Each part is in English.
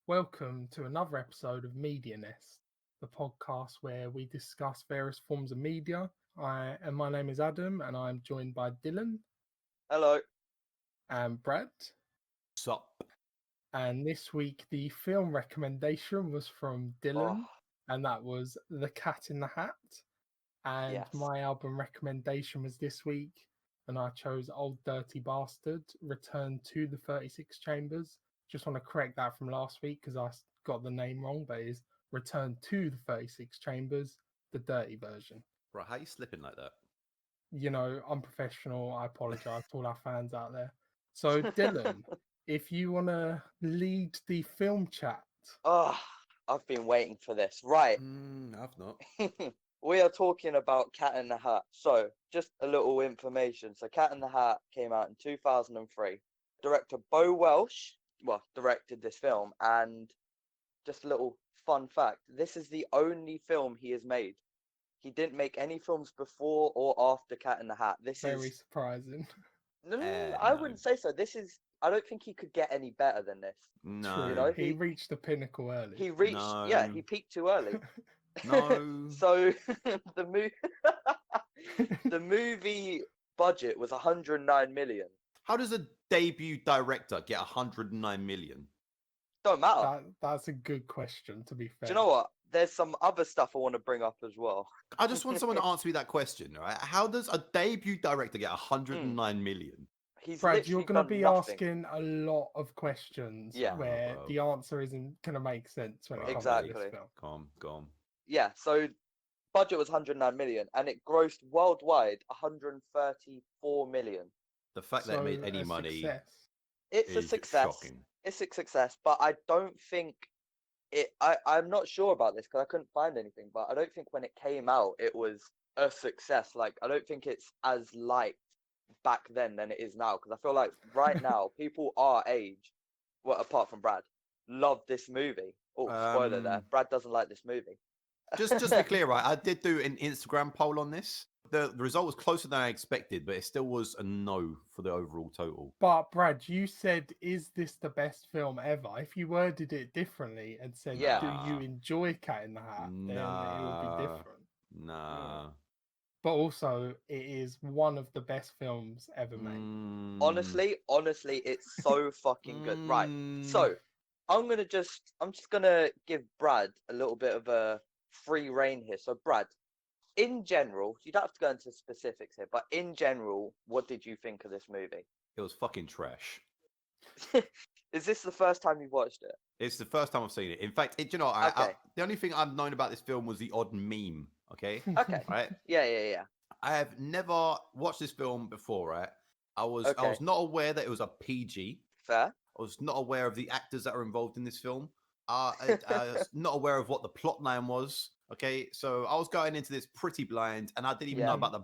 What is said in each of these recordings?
Welcome to another episode of Media Nest, the podcast where we discuss various forms of media. My name is Adam, and I'm joined by Dillon. Hello. And Brad. Sup? And this week, the film recommendation was from Dillon, and that was The Cat in the Hat. And Yes. my album recommendation was this week, and I chose Old Dirty Bastard, Return to the 36 Chambers. Just want to correct that from last week because I got the name wrong, but it is Return to the 36 Chambers, the dirty version. Right, how are you slipping like that? You know, unprofessional. I apologise to all our fans out there. So, Dillon, if you want to lead the film chat. Oh, I've been waiting for this. Right. I've not. We are talking about Cat in the Hat. So, just a little information. So, Cat in the Hat came out in 2003. Director Bo Welsh, directed this film. And just a little fun fact, this is the only film he has made. He didn't make any films before or after Cat in the Hat. This Very is surprising. No, No. wouldn't say so. I don't think he could get any better than this. No. True. You know, he reached the pinnacle early. He reached, No. he peaked too early. No. So the movie budget was 109 million. How does a debut director get 109 million? Don't matter. That's a good question, to be fair. Do you know what? There's some other stuff I want to bring up as well. I just want someone to answer me that question, right? How does a debut director get 109 million? He's Brad, literally you're going to done be nothing. asking a lot of questions where Oh, the answer isn't going to make sense when it comes to Exactly. this film. Go on. Yeah, so budget was 109 million and it grossed worldwide 134 million. The fact that it made any money Success. It's a is success. shocking. It's a success, but I don't think I'm not sure about this because I couldn't find anything, but I don't think when it came out it was a success. Like, I don't think it's as liked back then than it is now, because I feel like right now people our age, well, apart from Brad, love this movie. Oh, spoiler there. Brad doesn't like this movie. Just to be clear, right? I did do an Instagram poll on this. The result was closer than I expected, but it still was a no for the overall total. But Brad, you said, "Is this the best film ever?" If you worded it differently and said, Yeah. "Do you enjoy Cat in the Hat?" then it would be different. Nah. But also, it is one of the best films ever made. Honestly, it's so fucking good. Right. So I'm just gonna give Brad a little bit of a free reign here. So Brad, in general, you don't have to go into specifics here, but in general, what did you think of this movie? It was fucking trash. Is this the first time you've watched it? It's the first time I've seen it. In fact, the only thing I've known about this film was the odd meme. Okay. Okay. Right. Yeah. I have never watched this film before. Right. I was not aware that it was a PG. Fair. I was not aware of the actors that are involved in this film. I was not aware of what the plot line was. Okay, so I was going into this pretty blind, and I didn't even know about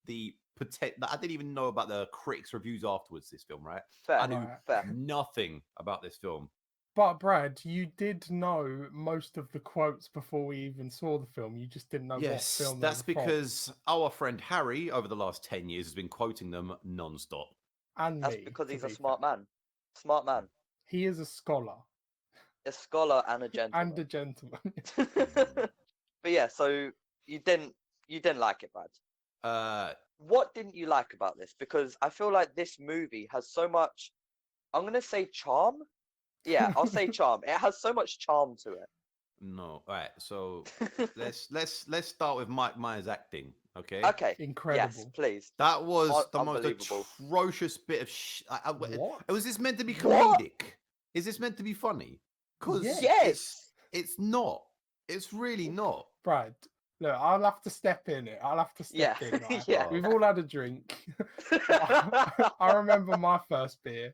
I didn't even know about the critics' reviews afterwards. This film, right? Fair. I knew Fair. nothing about this film. But Brad, you did know most of the quotes before we even saw the film. You just didn't know what film. That's they were from. because our friend Harry, over the last 10 years, has been quoting them non-stop. And That's me, because to he's a be smart fair. man. Smart man. He is a scholar A scholar and a gentleman. and a gentleman. But yeah, so you didn't like it, Brad. What didn't you like about this? Because I feel like this movie has so much, I'm gonna say charm. Yeah, I'll say charm. It has so much charm to it. No, all right. So let's start with Mike Myers' acting. Okay. Okay. Incredible. Yes, please. That was the most Unbelievable. atrocious bit of What? Was this meant to be What? comedic? Is this meant to be funny? Because Yes. it's not. It's really not. Brad, look, I'll have to step in it. I'll have to step in. Right? Yeah. We've all had a drink. I remember my first beer.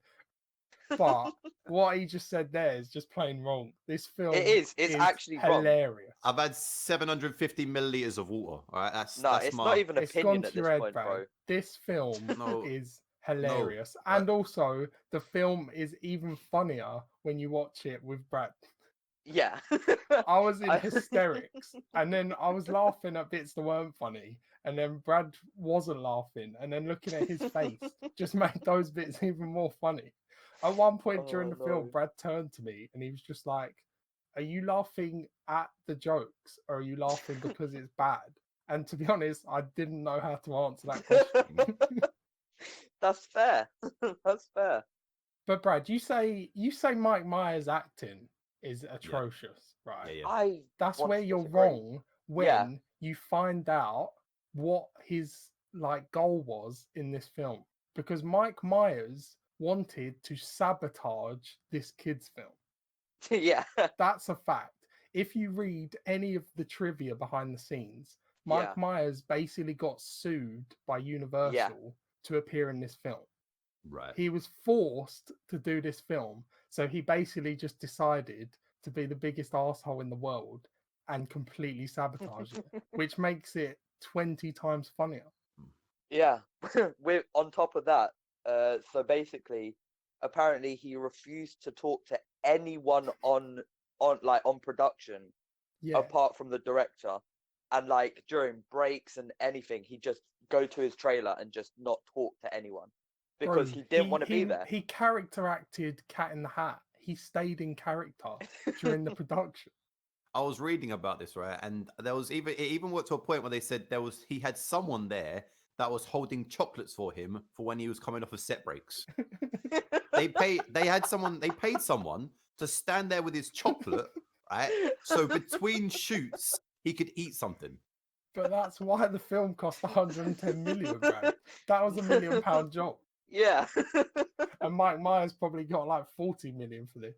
But what he just said there is just plain wrong. This film It's actually wrong. hilarious. I've had 750 milliliters of water. All right, that's It's not even It's opinion gone at to your this head, point, Brad. bro. This film No. is hilarious. And also, the film is even funnier when you watch it with Brad. Yeah. I was in hysterics, and then I was laughing at bits that weren't funny, and then Brad wasn't laughing, and then looking at his face just made those bits even more funny. At one point during Oh the film, no. Brad turned to me and he was just like, "Are you laughing at the jokes or are you laughing because it's bad?" And to be honest, I didn't know how to answer that question. That's fair. That's fair. But Brad, you say Mike Myers' acting is Yeah. atrocious, right? Yeah. I That's want where to you're disagree. wrong Yeah. when you find out what his like goal was in this film. Because Mike Myers wanted to sabotage this kids' film. Yeah. That's a fact. If you read any of the trivia behind the scenes, Yeah. Mike Myers basically got sued by Yeah. Universal to appear in this film. Right. He was forced to do this film, so he basically just decided to be the biggest asshole in the world and completely sabotage it, which makes it 20 times funnier. Yeah. We're on top of that. So basically, apparently he refused to talk to anyone on production Yeah, apart from the director. And like during breaks and anything, he'd just go to his trailer and just not talk to anyone bro, because he didn't want to be there. he character acted Cat in the Hat. He stayed in character during the production. I was reading about this, right? And there was it even went to a point where they said he had someone there that was holding chocolates for him for when he was coming off of set breaks. They paid someone to stand there with his chocolate, right? So between shoots, he could eat something. But that's why the film cost 110 million, Brad. That was £1 million job. Yeah. And Mike Myers probably got like 40 million for this.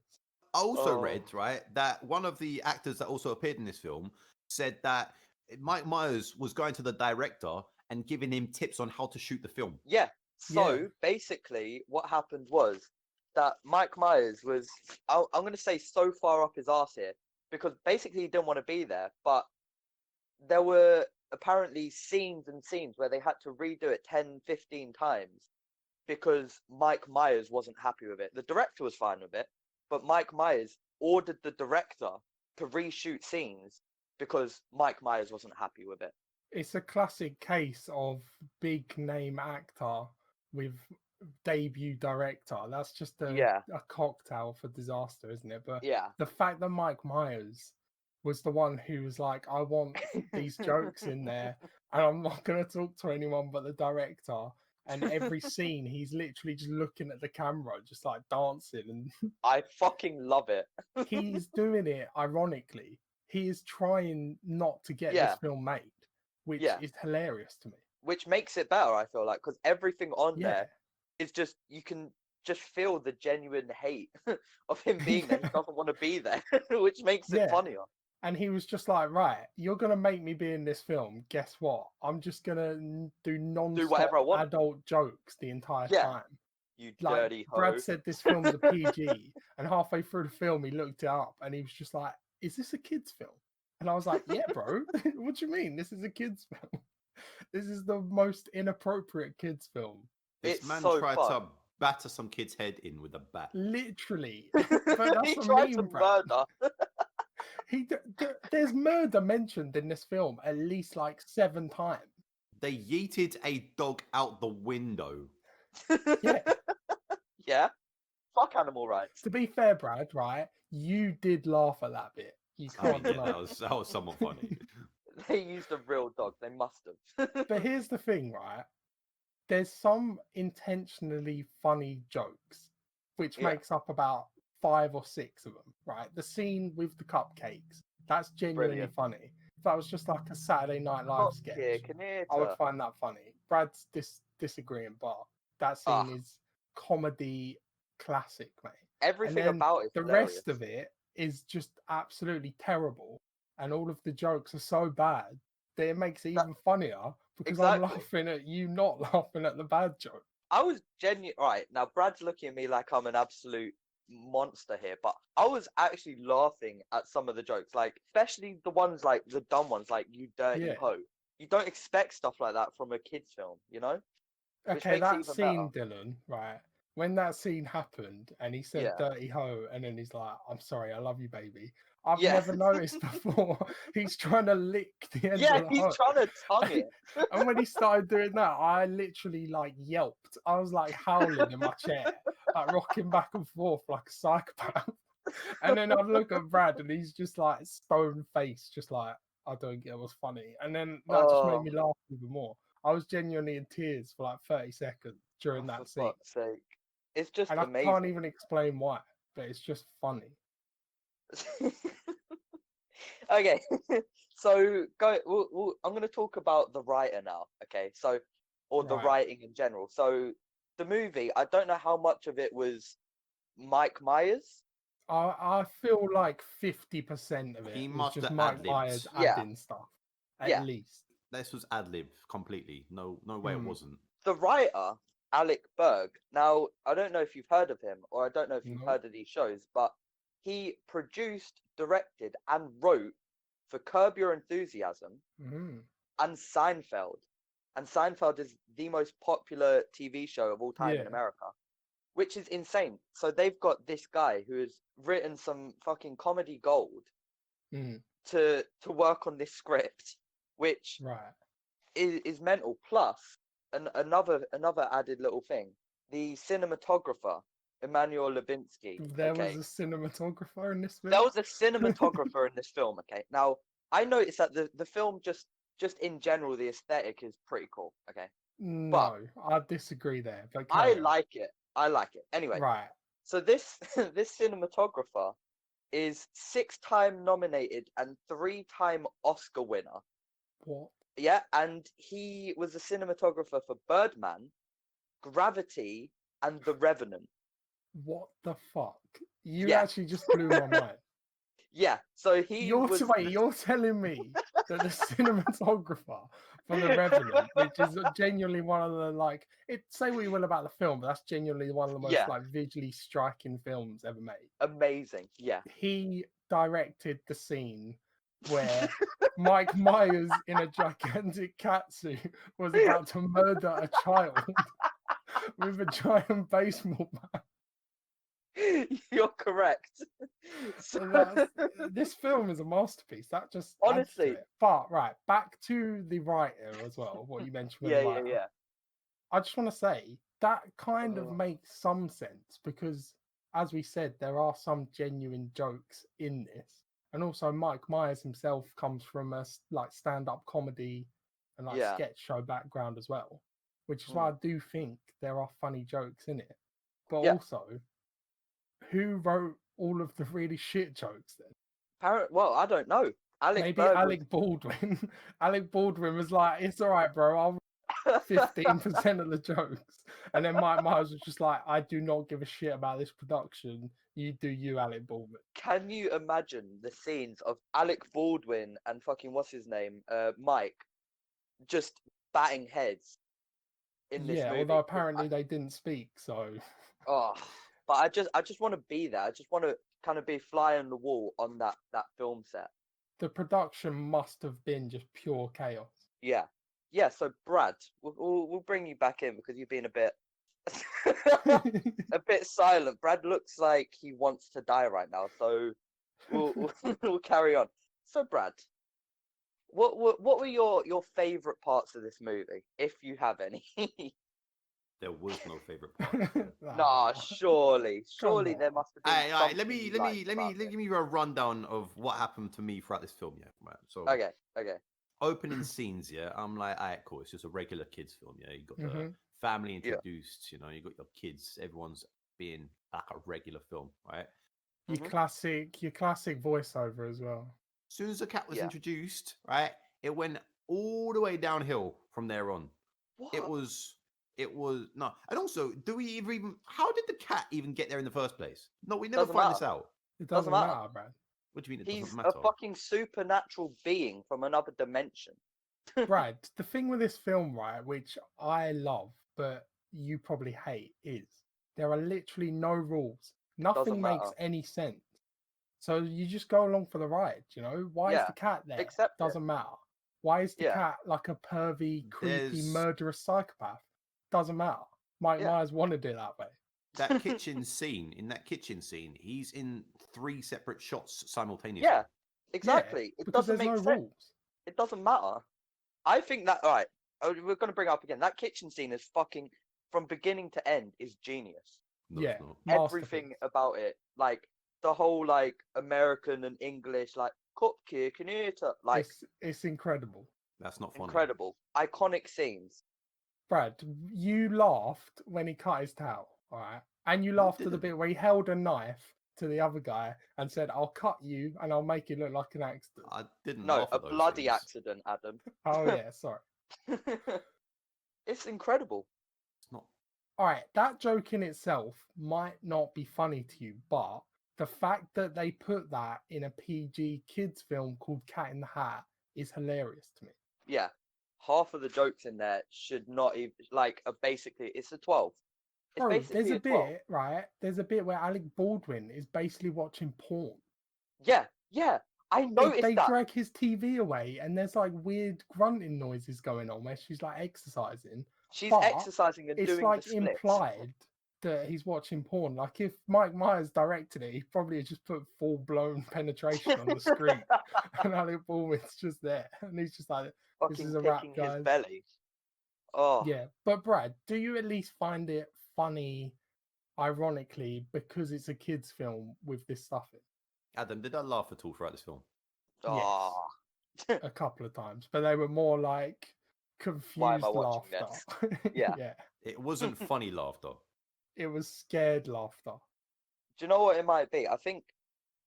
I also Oh. read, right, that one of the actors that also appeared in this film said that Mike Myers was going to the director and giving him tips on how to shoot the film. Yeah. So Yeah. basically, what happened was that Mike Myers was, I'm going to say, so far up his arse here because basically he didn't want to be there, but there were apparently scenes and scenes where they had to redo it 10, 15 times because Mike Myers wasn't happy with it. The director was fine with it, but Mike Myers ordered the director to reshoot scenes because Mike Myers wasn't happy with it. It's a classic case of big name actor with debut director. That's just a cocktail for disaster, isn't it? But Yeah. the fact that Mike Myers was the one who was like, I want these jokes in there, and I'm not going to talk to anyone but the director. And every scene, he's literally just looking at the camera, just like dancing. And I fucking love it. he's doing it ironically. He is trying not to get this film made, which is hilarious to me. Which makes it better, I feel like, because everything on Yeah. there is just, you can just feel the genuine hate of him being there. He doesn't want to be there, which makes it funnier. And he was just like, right, you're going to make me be in this film. Guess what? I'm just going to do non-stop whatever I want. adult jokes the entire time. You Like, dirty hoe. Brad said this film's a PG. And halfway through the film, he looked it up and he was just like, is this a kid's film? And I was like, yeah, bro. What do you mean? This is a kid's film. This is the most inappropriate kids' film. This man so tried fun. to batter some kid's head in with a bat. Literally. But that's He a tried meme, to Brad. murder. There's murder mentioned in this film at least like 7 times. They yeeted a dog out the window. Yeah. Yeah. Fuck animal rights. To be fair, Brad, right? You did laugh at that bit. You can't deny. that was somewhat funny. They used a real dog. They must have. But here's the thing, right? There's some intentionally funny jokes, which makes up about 5 or 6 of them, right? The scene with the cupcakes, that's genuinely funny. If that was just like a Saturday Night Live sketch, I would find that funny. Brad's disagreeing, but that scene is comedy classic, mate. Everything about it. The rest of it is just absolutely terrible, and all of the jokes are so bad that it makes it even funnier because I'm laughing at you not laughing at the bad joke. I was genuine. Right now, Brad's looking at me like I'm an absolute monster here, but I was actually laughing at some of the jokes, like especially the ones like the dumb ones, like "you dirty hoe." You don't expect stuff like that from a kids' film, you know? Okay, that scene, Dillon, right? When that scene happened and he said dirty hoe, and then he's like, I'm sorry, I love you, baby. I've never noticed before. He's trying to lick the end of the he's hoe. trying to tongue it. And when he started doing that, I literally like yelped. I was like howling in my chair. like rocking back and forth like a psychopath. And then I'd look at Brad and he's just like stone faced, just like, I don't get what's funny. And then that just made Oh, me laugh even more. I was genuinely in tears for like 30 seconds during for that scene. fuck's sake. It's just And I amazing. can't even explain why, but it's just funny. Okay, so I'm going to talk about the writer now. Okay, so the Right. writing in general. So the movie, I don't know how much of it was Mike Myers. I feel like 50% of He it was must just have Mike ad-libbed. Myers Yeah. adding stuff, at Yeah. least. This was ad-lib completely. No way it wasn't. The writer, Alec Berg. Now, I don't know if you've heard of him, or I don't know if you've Nope. heard of these shows, but he produced, directed, and wrote for Curb Your Enthusiasm and Seinfeld. And Seinfeld is the most popular TV show of all time in Yeah. America, which is insane. So they've got this guy who has written some fucking comedy gold to work on this script, which Right. is mental. Plus, another added little thing: the cinematographer Emmanuel Levinsky. There Okay, was a cinematographer in this film. there was a cinematographer in this film. Okay, now I noticed that the film just in general, the aesthetic is pretty cool. Okay, No, I disagree there. But I carry on. like it. I like it. Anyway, Right. so this this cinematographer is 6-time nominated and 3-time Oscar winner. What? Yeah, and he was a cinematographer for Birdman, Gravity, and The Revenant. What the fuck? You Yeah. actually just blew my mind. Yeah, so he was. Wait, you're telling me that the cinematographer for The Revenant, which is genuinely one of the say what you will about the film, but that's genuinely one of the most Yeah. like visually striking films ever made. Amazing, yeah. He directed the scene where Mike Myers in a gigantic catsuit was about to murder a child with a giant baseball bat. You're correct. So this film is a masterpiece. That just adds to Honestly. it. But right, back to the writer as well. What you mentioned with the writer. Yeah. I just want to say that kind of makes some sense because, as we said, there are some genuine jokes in this, and also Mike Myers himself comes from a stand-up comedy and sketch show background as well, which is why I do think there are funny jokes in it. But also, who wrote all of the really shit jokes then? Well, I don't know. Maybe Alec Baldwin. Alec Baldwin was like, "It's all right, bro. I'll 15% of the jokes." And then Mike Myers was just like, "I do not give a shit about this production. You do you, Alec Baldwin." Can you imagine the scenes of Alec Baldwin and fucking what's his name, Mike, just batting heads in this movie? Although apparently they didn't speak, so. But I just want to be there. I just want to kind of be fly on the wall on that film set. The production must have been just pure chaos. Yeah. So Brad, we'll bring you back in because you've been a bit a bit silent. Brad looks like he wants to die right now. So we'll carry on. So Brad, what were your favorite parts of this movie, if you have any? There was no favorite part. Nah, surely there must have been. All right, let me give you a rundown of what happened to me throughout this film. Yeah, right. So Okay. Opening scenes. Yeah, I'm like, all right, cool. It's just a regular kids film. Yeah, you got the family introduced. You know, you got your kids. Everyone's being like a regular film, right? Your classic voiceover as well. As soon as the cat was introduced, right, it went all the way downhill from there on. What? It was no, and also, do we even? How did the cat even get there in the first place? No, we never Doesn't find matter. this out. It doesn't matter, Brad. What do you mean? He's Doesn't matter? a fucking supernatural being from another dimension. Brad, the thing with this film, right, which I love, but you probably hate, is there are literally no rules. Nothing makes any sense. So you just go along for the ride, you know? Why is the cat there? Doesn't matter. Why is the cat like a pervy, creepy, murderous psychopath? Doesn't matter. Mike Myers wanted it that way. That kitchen scene, he's in 3 separate shots simultaneously. Yeah, exactly. Yeah, it doesn't make sense. Rules. It doesn't matter. I think that, all right, we're going to bring it up again. That kitchen scene is fucking, from beginning to end, is genius. No, Yeah, it's not. Everything masterpiece. about it, like the whole like American and English, like cupcake and eater, like It's incredible. That's not funny. incredible, iconic scenes. Brad, you laughed when he cut his towel, all right? And you No, I laughed at the didn't. bit where he held a knife to the other guy and said, "I'll cut you and I'll make it look like an accident." I didn't No, laugh a at those bloody things. accident, Adam. Oh yeah, sorry. It's incredible. It's not. All right, that joke in itself might not be funny to you, but the fact that they put that in a PG kids film called Cat in the Hat is hilarious to me. Yeah, half of the jokes in there should not even like basically it's a 12. It's Bro, there's basically a a 12. bit, right? There's a bit where Alec Baldwin is basically watching porn. Yeah, yeah. I noticed They that. drag his TV away and there's like weird grunting noises going on where she's like exercising. She's But exercising and it's doing the like splits. implied that he's watching porn. Like if Mike Myers directed it, he probably just put full blown penetration on the screen. And Alec Baldwin's just there. And he's just like, this Fucking is a wrap, kicking his guys. belly. Oh, Yeah. But Brad, do you at least find it funny, ironically, because it's a kids' film with this stuff in? Adam, did I laugh at all throughout this film? Yes. oh. A couple of times, but they were more like Why am I confused watching laughter. this? Yeah. Yeah, It wasn't funny laughter. it was scared laughter. Do you know what it might be? I think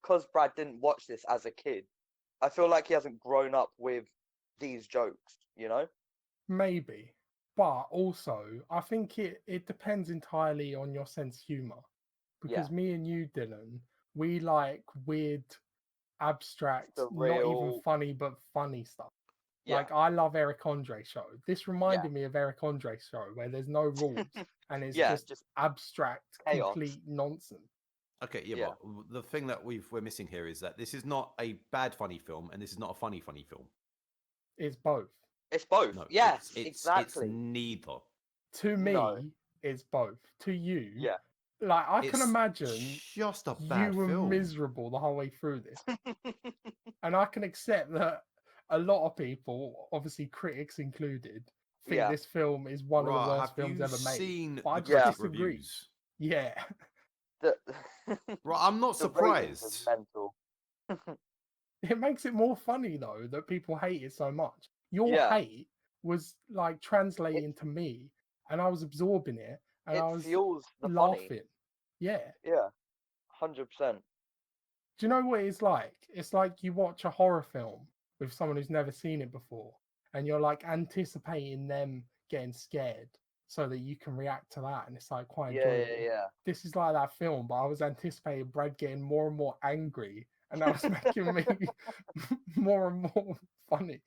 because Brad didn't watch this as a kid, I feel like he hasn't grown up with these jokes, you know? Maybe, but also I think it depends entirely on your sense of humor. Because Yeah. me and you, Dylan, we like weird, abstract, not even Surreal. funny but funny stuff. Yeah. Like I love Eric Andre show. This reminded Yeah. me of Eric Andre show where there's no rules and it's Yeah, just just abstract, chaos. complete nonsense. Okay, yeah, Yeah. but the thing that we're missing here is that this is not a bad funny film, and this is not a funny film. It's both. It's both. No, Yes, it's exactly. neither. To No. me, it's both. To you, Yeah. like I can It's imagine just a you bad were film. miserable the whole way through this. And I can accept that a lot of people, obviously critics included, think Yeah. this film is one of the Right, worst have films you ever made. seen But I the just critic disagree. reviews? Yeah. The, Right, I'm not the ratings is surprised. mental. It makes it more funny though that people hate it so much. Your Yeah. hate was like translating to me and I was absorbing it and It I was fuels the funny. laughing. Yeah. Yeah. 100%. Do you know what it's like? It's like you watch a horror film with someone who's never seen it before, and you're like anticipating them getting scared so that you can react to that, and it's like quite Yeah, enjoyable. yeah, yeah. This is like that film, but I was anticipating Brad getting more and more angry, and that was making me more and more funny.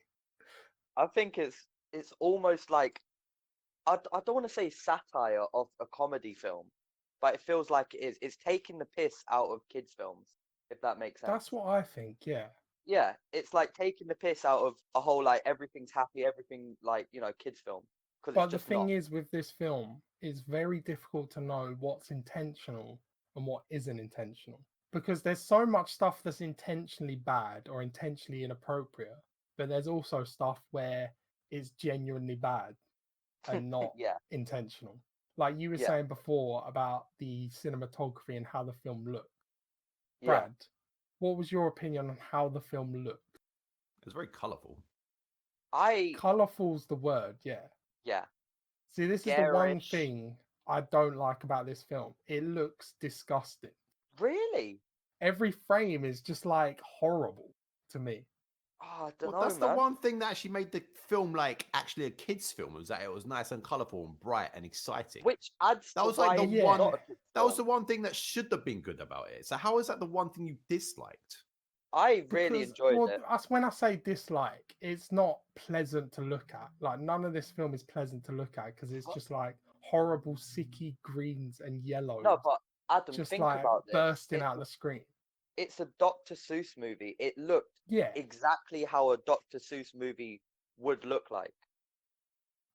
I think it's almost like I don't want to say satire of a comedy film, but it feels like it is. It's taking the piss out of kids' films, if that makes sense. That's what I think. Yeah. Yeah, it's like taking the piss out of a whole like everything's happy, everything like kids' film because But it's the just thing not. is, with this film, it's very difficult to know what's intentional and what isn't intentional. Because there's so much stuff that's intentionally bad or intentionally inappropriate, but there's also stuff where it's genuinely bad and not Yeah, intentional. Like you were yeah, saying before about the cinematography and how the film looked. yeah. Brad, what was your opinion on how the film looked? It was very colourful. Colourful's the word, yeah. Yeah. See, this is the one Garish. thing I don't like about this film. It looks disgusting. Really? Every frame is just like horrible to me. Oh, I don't Well, know, that's man. the one thing that actually made the film like actually a kids' film was that it was nice and colourful and bright and exciting. Which adds That to was why like the it's one. not a kid's That was the film. one thing that should have been good about it. So how is that the one thing you disliked? I really Because, enjoyed well, it. when I say dislike, it's not pleasant to look at. Like, none of this film is pleasant to look at because it's just like horrible, sicky greens and yellows. No, but Adam, just think like about this. bursting out the screen. It's a Dr. Seuss movie. It looked Yeah, exactly how a Dr. Seuss movie would look like.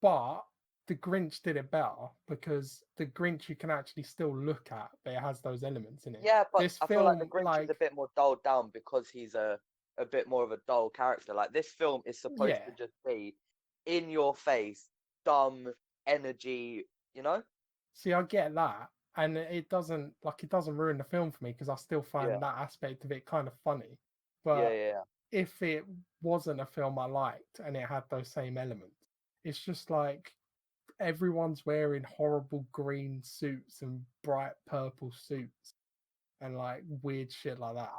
but the Grinch did it better because the Grinch you can actually still look at, but it has those elements in it. Yeah, but This I feel like the film, Grinch is a bit more dulled down because he's a bit more of a dull character. Like this film is supposed yeah. to just be in your face, dumb energy, you know? See, I get that, and it doesn't ruin the film for me because I still find Yeah. that aspect of it kind of funny. Yeah, But yeah. if it wasn't a film I liked and it had those same elements, it's just like everyone's wearing horrible green suits and bright purple suits and like weird shit like that.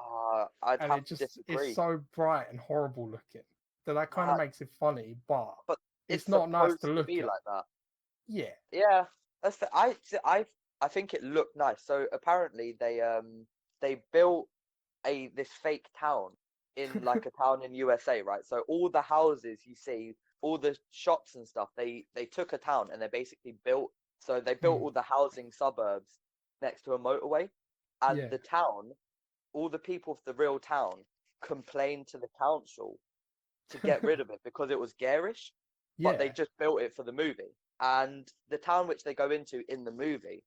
I'd And have it to just it's disagree. so bright and horrible looking that kind of Nah, makes it funny, but but it's it's not nice supposed to to look be at. like that. Yeah. Yeah, I think it looked nice. So apparently they built this fake town in like a town in USA, right? So all the houses you see, all the shops and stuff, they took a town and they basically built. So they built Mm, all the housing suburbs next to a motorway, and yeah. the town, all the people of the real town complained to the council to get rid of it because it was garish, but they Yeah. just built it for the movie. And the town which they go into in the movie,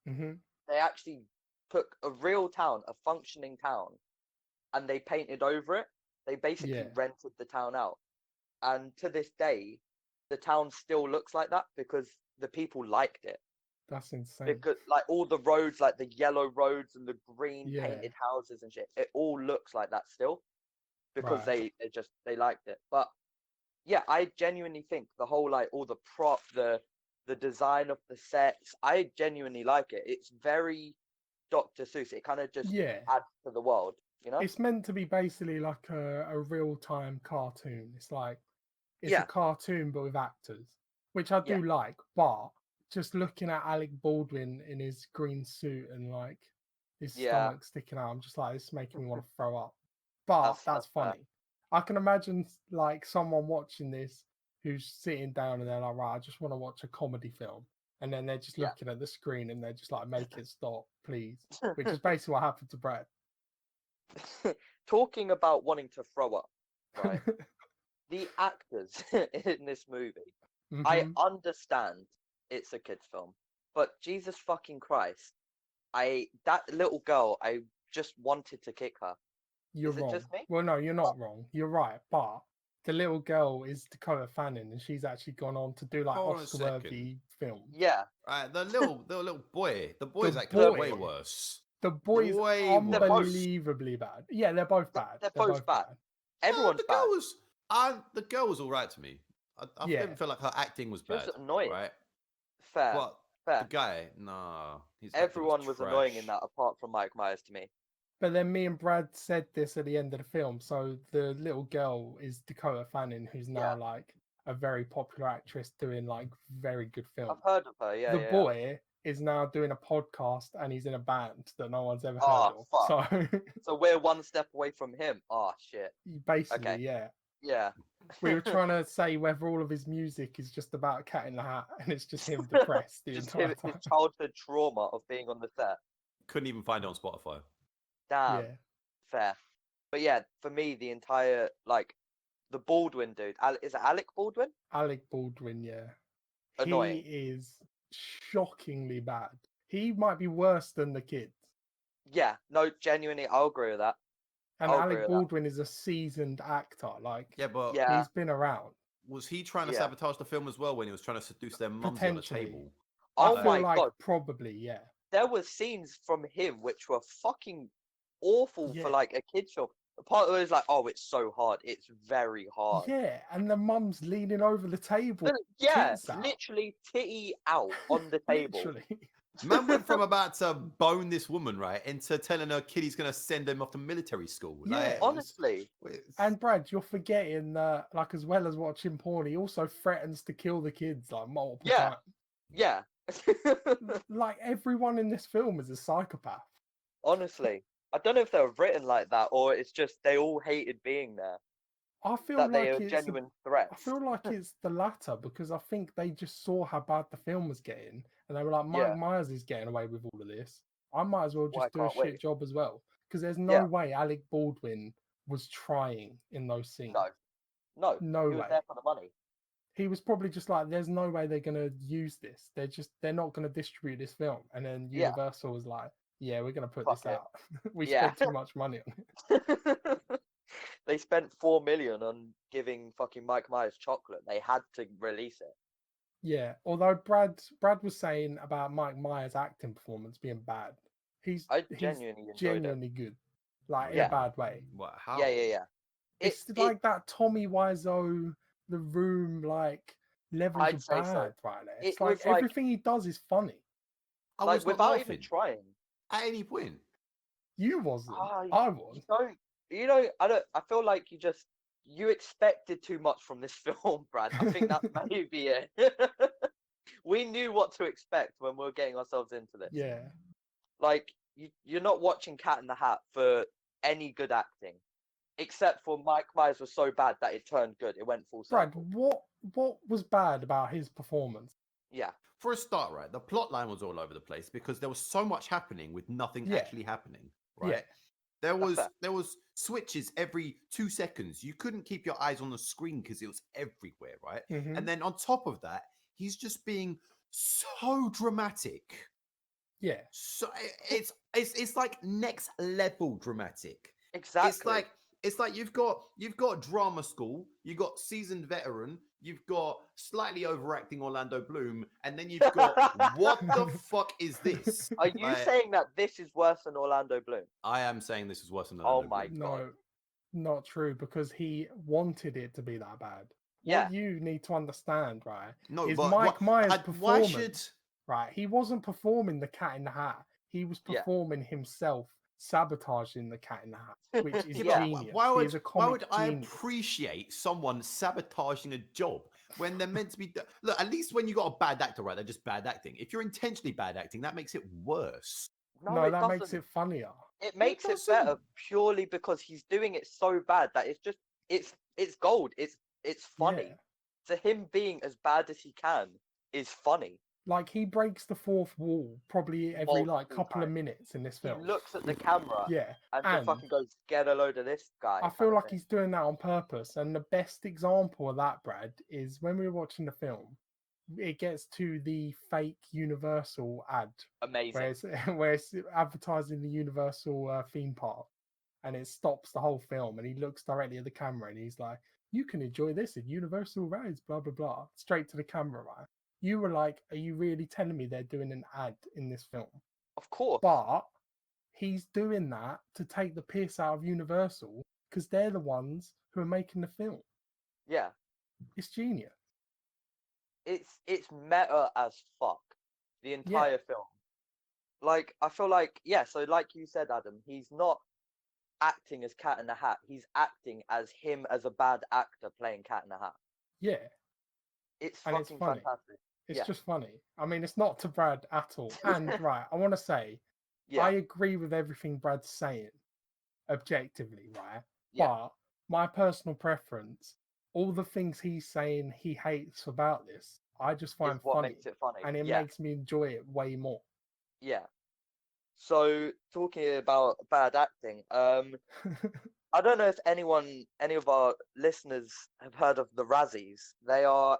Hmm. they actually took a real town, a functioning town, and they painted over it. They basically Yeah. rented the town out. And to this day, the town still looks like that because the people liked it. That's insane. Because like all the roads, like the yellow roads and the green Yeah. painted houses and shit, it all looks like that still because Right. they liked it. But yeah, I genuinely think the whole like all the prop, the design of the sets, I genuinely like it. It's very Dr. Seuss. It kind of just Yeah. adds to the world, you know? It's meant to be basically like a real-time cartoon. It's a Yeah, cartoon but with actors, which I yeah, do like, but just looking at Alec Baldwin in his green suit and like his yeah. stomach sticking out, I'm just like, it's making me want to throw up. But That's that's fair. funny. I can imagine like someone watching this who's sitting down and they're like, right, I just want to watch a comedy film. And then they're just Yeah. looking at the screen and they're just like, make it stop, please. Which is basically what happened to Brad. Talking about wanting to throw up, right? The actors in this movie, I Hmm. understand it's a kids' film, but Jesus fucking Christ, that little girl, I just wanted to kick her. You're Is it wrong. just me? Well, no, you're Oh, not wrong. You're right. But the little girl is Dakota Fanning, and she's actually gone on to do like Hold on a second. Oscar-worthy films. yeah. Right, the little boy, the The boy's acting The way boy, worse. the boy is Way they're both worse. unbelievably bad. Yeah, they're both bad. they're They're both both bad. bad. No, Everyone's bad. the girl was all right to me. I Yeah, didn't feel like her acting was She was bad, annoying. right? Fair, But the fair. guy, nah, his acting Everyone was annoying in trash. that, apart from Mike Myers to me. but then me and Brad said this at the end of the film. So the little girl is Dakota Fanning, who's Yeah, now like a very popular actress doing like very good films. I've heard of her. Yeah, The yeah, yeah. boy is now doing a podcast and he's in a band that no one's ever heard Oh of. fuck. So So we're one step away from him. Oh shit. basically, Okay. yeah. Yeah. We were trying to say whether all of his music is just about Cat in the Hat and it's just him depressed the Just entire his time. childhood trauma of being on the set. Couldn't even find it on Spotify. Damn. Yeah. Fair. But yeah, for me, the entire like the Baldwin dude. Is it Alec Baldwin? Alec Baldwin, yeah. He Annoying. is shockingly bad. He might be worse than the kids. Yeah. No, genuinely, I'll agree with that. And I'll agree Alec with that. Baldwin is a seasoned actor. Like, Yeah, but Yeah. he's been around. was he trying to Yeah. sabotage the film as well when he was trying to seduce their mumsy on the Potentially. table? Oh I my feel like god. probably, yeah. There were scenes from him which were fucking awful Yeah. for like a kid's film. The part where it's like, oh, it's so hard. It's very hard. Yeah, and the mum's leaning over the table. Yeah, tits out. literally titty out on the table. Literally. Man went from about to bone this woman, right, into telling her kid he's going to send him off to military school. Yeah. Like, Honestly. And Brad, you're forgetting that, like, as well as watching porn, he also threatens to kill the kids like multiple Yeah. times. Yeah. Like, everyone in this film is a psychopath. Honestly. I don't know if they were written like that or it's just they all hated being there. I feel That like they are it's genuine I threats. feel like it's the latter because I think they just saw how bad the film was getting, and they were like, Yeah. Mike Myers is getting away with all of this. I might as well Well, I just do a can't wait. shit job as well. Because there's no Yeah. way Alec Baldwin was trying in those scenes. No. No. No He was way. there for the money. He was probably just like, there's no way they're gonna use this. They're not gonna distribute this film. And then Yeah. Universal was like, yeah, we're gonna put Fuck this it. out. We Yeah. spent too much money on it. They spent $4 million on giving fucking Mike Myers chocolate. They had to release it. Yeah, although Brad was saying about Mike Myers' acting performance being bad, he's I genuinely enjoyed it. genuinely good, like in Yeah. a bad way. What? How? Yeah. It's like that Tommy Wiseau, The Room, like levels I'd of say so. bad right there. It's It like was like everything he does is funny. I like was not without even laughing trying. at any point. You wasn't. Ah, I was. I feel like you expected too much from this film, Brad. I think that's maybe it. We knew what to expect when we were getting ourselves into this. Yeah. Like you're not watching Cat in the Hat for any good acting, except for Mike Myers was so bad that it turned good. It went full Brad, circle. what was bad about his performance? Yeah, For a start, right, the plot line was all over the place because there was so much happening with nothing Yeah. actually happening. Right. Yeah. That's There was switches every 2 seconds. You couldn't keep your eyes on the screen because it was everywhere, right? Mhm. And then on top of that, he's just being so dramatic. Yeah. So it's like next level dramatic. exactly. It's like you've got drama school, you've got seasoned veteran, you've got slightly overacting Orlando Bloom, and then you've got what the fuck is this? Are you saying that this is worse than Orlando Bloom? I am saying this is worse than Oh Orlando my Bloom. God. No, not true, because he wanted it to be that bad. Yeah. What you need to understand, right, No, is but Mike Myers' why performance. should Right, he wasn't performing the Cat in the Hat. He was Yeah. performing himself, sabotaging the Cat in the Hat, which is Yeah. genius. Why He's a why comic would I genius. appreciate someone sabotaging a job when they're meant to be? Look, at least when you got a bad actor, right? They're just bad acting. If you're intentionally bad acting, that makes it worse. No, it that doesn't. makes it funnier. It makes it better doesn't. purely because he's doing it so bad that it's gold. It's funny. Yeah. So him being as bad as he can is funny. Like, he breaks the fourth wall probably every like Multiple couple of times. minutes in this He film. looks at the camera Yeah, and just and fucking goes, "Get a load of this guy." I kind feel of like thing. he's doing that on purpose. And the best example of that, Brad, is when we were watching the film. It gets to the fake Universal ad Amazing. where it's advertising the Universal theme park, and it stops the whole film. And he looks directly at the camera and he's like, "You can enjoy this in Universal rides, blah blah blah." Straight to the camera, right? You were like, "Are you really telling me they're doing an ad in this film?" Of course. But he's doing that to take the piss out of Universal because they're the ones who are making the film. Yeah. It's genius. It's meta as fuck. The entire film. Like, I feel like, yeah, so like you said, Adam, he's not acting as Cat in the Hat. He's acting as him as a bad actor playing Cat in the Hat. Yeah. It's And it's fucking funny. fantastic. It's Yeah. just funny. I mean, it's not to Brad at all. And right, I want to say, Yeah. I agree with everything Brad's saying, objectively, right? Yeah. But my personal preference, all the things he's saying he hates about this, I just find Is what funny. makes it funny. And it Yeah. makes me enjoy it way more. Yeah. So talking about bad acting, I don't know if any of our listeners have heard of the Razzies. They are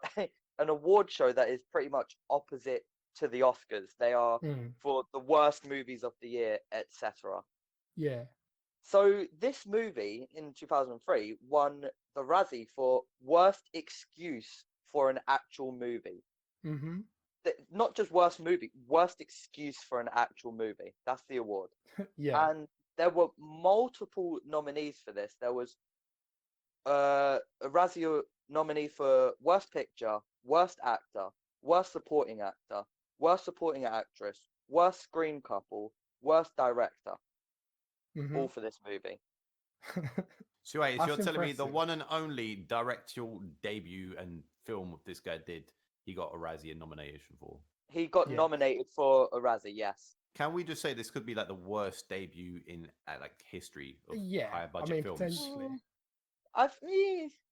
an award show that is pretty much opposite to the Oscars. They are for the worst movies of the year, etc. Yeah. So this movie in 2003 won the Razzie for worst excuse for an actual movie. Mm-hmm. Not just worst movie, worst excuse for an actual movie. That's the award. Yeah. And there were multiple nominees for this. There was a Razzie nominee for worst picture, worst actor, worst supporting actor, worst supporting actress, worst screen couple, worst director. All for this movie. So wait, so you're That's telling me the impressive. one and only directorial debut and film this guy did, he got a Razzie nomination for? He got Yeah. nominated for a Razzie, yes. Can we just say this could be like the worst debut in like history of Yeah. higher I budget mean, films? potentially.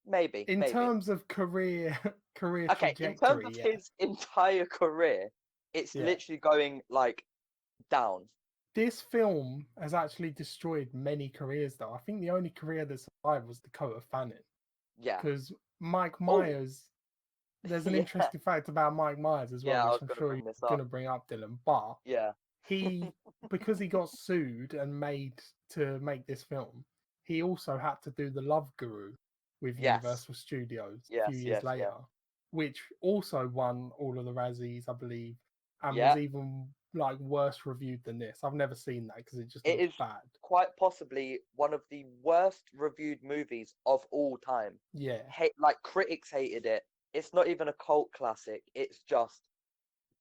Maybe. In terms of career Okay, trajectory, in terms of yeah. his entire career, it's Yeah. literally going like down. This film has actually destroyed many careers, though. I think the only career that survived was Dakota Fanning. Yeah. Because Mike Oh. Myers, there's an Yeah. interesting fact about Mike Myers as well, Yeah, I which was I'm gonna sure bring you're this up. going to bring up, Dylan. But Yeah. he, because he got sued and made to make this film, he also had to do The Love Guru with Yes. Universal Studios a Yes, few years yes, later. which also won all of the Razzies, I believe, and Yeah. was even like worse reviewed than this. I've never seen that because it just It looks is bad. quite possibly one of the worst reviewed movies of all time. Yeah. Like critics hated it. It's not even a cult classic. It's just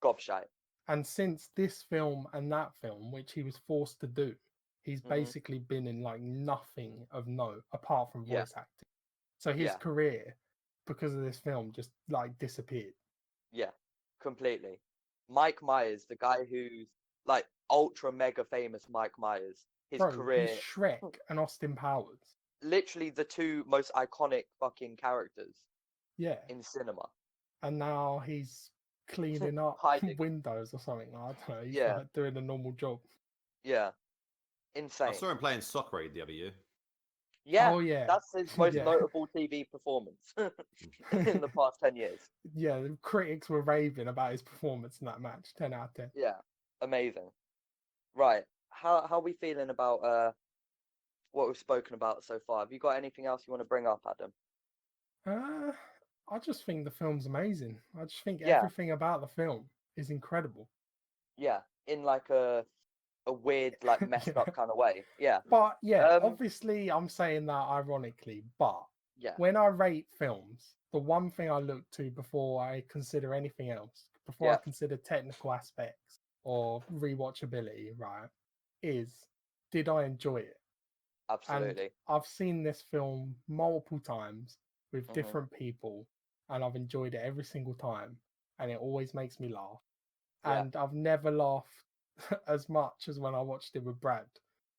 gobshite. And since this film and that film, which he was forced to do, he's Mhm. basically been in like nothing of note apart from Yeah. voice acting. So his Yeah. career, because of this film, just like disappeared. Yeah, completely. Mike Myers, the guy who's like ultra mega famous Mike Myers, his Bro, he's career, Shrek and Austin Powers. literally the two most iconic fucking characters Yeah. in cinema. And now he's cleaning up Hiding. windows or something. I don't know. He's Yeah. like doing a normal job. Yeah, I insane. saw him playing Soccer Aid the other year. Yeah, Oh yeah. that's his most Yeah. notable TV performance in the past 10 years. Yeah, the critics were raving about his performance in that match. 10 out of 10. Yeah, amazing. Right, how are we feeling about what we've spoken about so far? Have you got anything else you want to bring up, Adam? I just think the film's amazing. I just think Yeah. everything about the film is incredible. Yeah, in like a weird, like messed Yeah. up kind of way. Yeah. But yeah, Um, obviously I'm saying that ironically, but Yeah. when I rate films, the one thing I look to before I consider anything else, before I Yeah. consider technical aspects or rewatchability, right, is did I enjoy it? And Absolutely. I've seen this film multiple times with Mhm. different people, and I've enjoyed it every single time, and it always makes me laugh. Yeah. And I've never laughed as much as when I watched it with Brad,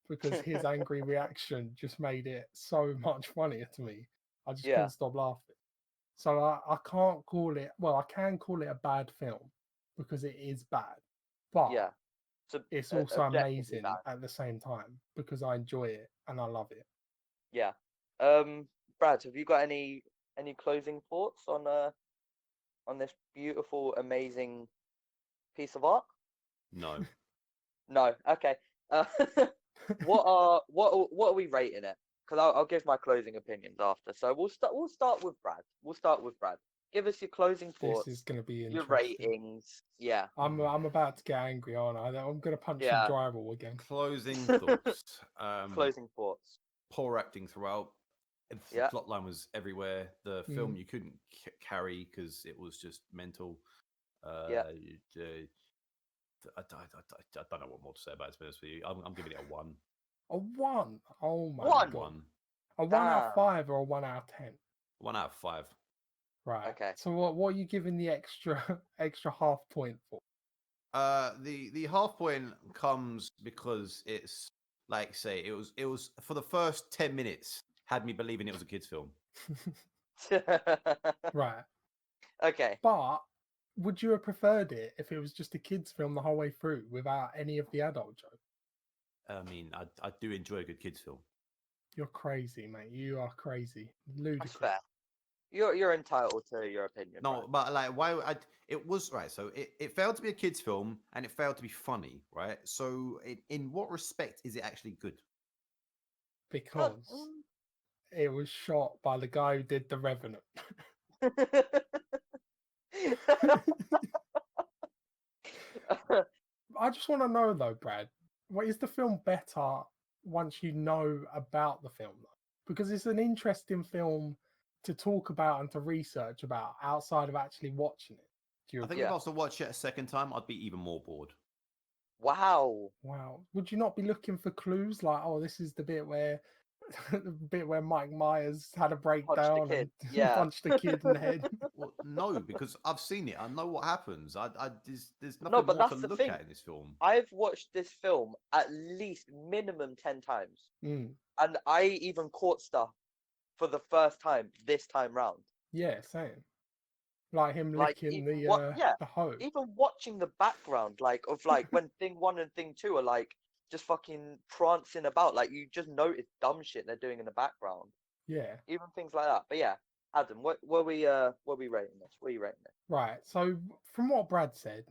because his angry reaction just made it so much funnier to me. I just Yeah. couldn't stop laughing. So I can't call it, well, I can call it a bad film because it is bad, but Yeah. So it's also objectively amazing bad. at the same time because I enjoy it and I love it. Yeah. Brad, have you got any closing thoughts on this beautiful, amazing piece of art? No. No. Okay. Uh, what are we rating it? Because I'll give my closing opinions after. So we'll start with Brad. We'll start with Brad. Give us your closing thoughts. This is going to be Your interesting. ratings. Yeah. I'm about to get angry, aren't I? I'm going to punch Yeah. the drywall again. Closing thoughts. Closing thoughts. Poor acting throughout. The Yeah. plot line was everywhere. The film you couldn't carry because it was just mental. Yeah. I don't know what more to say about it, to be honest with you. I'm giving it a 1. A 1? Oh my One? god. 1. A 1 out Damn. of 5 or a 1 out of 10? 1 out of 5. Right. Okay. So what are you giving the extra half point for? The half point comes because it's like say it was for the first 10 minutes had me believing it was a kids film. Right. Okay. But would you have preferred it if it was just a kids film the whole way through without any of the adult jokes? I mean, I do enjoy a good kids film. You're crazy, mate. You are crazy. That's Ludicrous. fair. You're entitled to your opinion. No, right? but like it was right. So it failed to be a kids film and it failed to be funny, right? So in what respect is it actually good? Because it was shot by the guy who did The Revenant. I just want to know though, Brad, what is the film better once you know about the film? Though? Because it's an interesting film to talk about and to research about outside of actually watching it. Do you I think agree? if I was to watch it a second time, I'd be even more bored. Wow. Wow. Would you not be looking for clues like, oh, this is the bit where Mike Myers had a breakdown kid. and Yeah. punched the kid in the head? Well, no, because I've seen it. I know what happens. There's No, nothing but more that's to the look thing. at in this film. I've watched this film at least minimum 10 times. Mm. And I even caught stuff for the first time this time round. Yeah, same. Like him Like licking even the hoe. even watching the background, like of like when thing 1 and thing 2 are like just fucking prancing about, like you just notice dumb shit they're doing in the background. Yeah. Even things like that. But yeah, Adam, what are we rating this? What are you rating this? Right. So from what Brad said,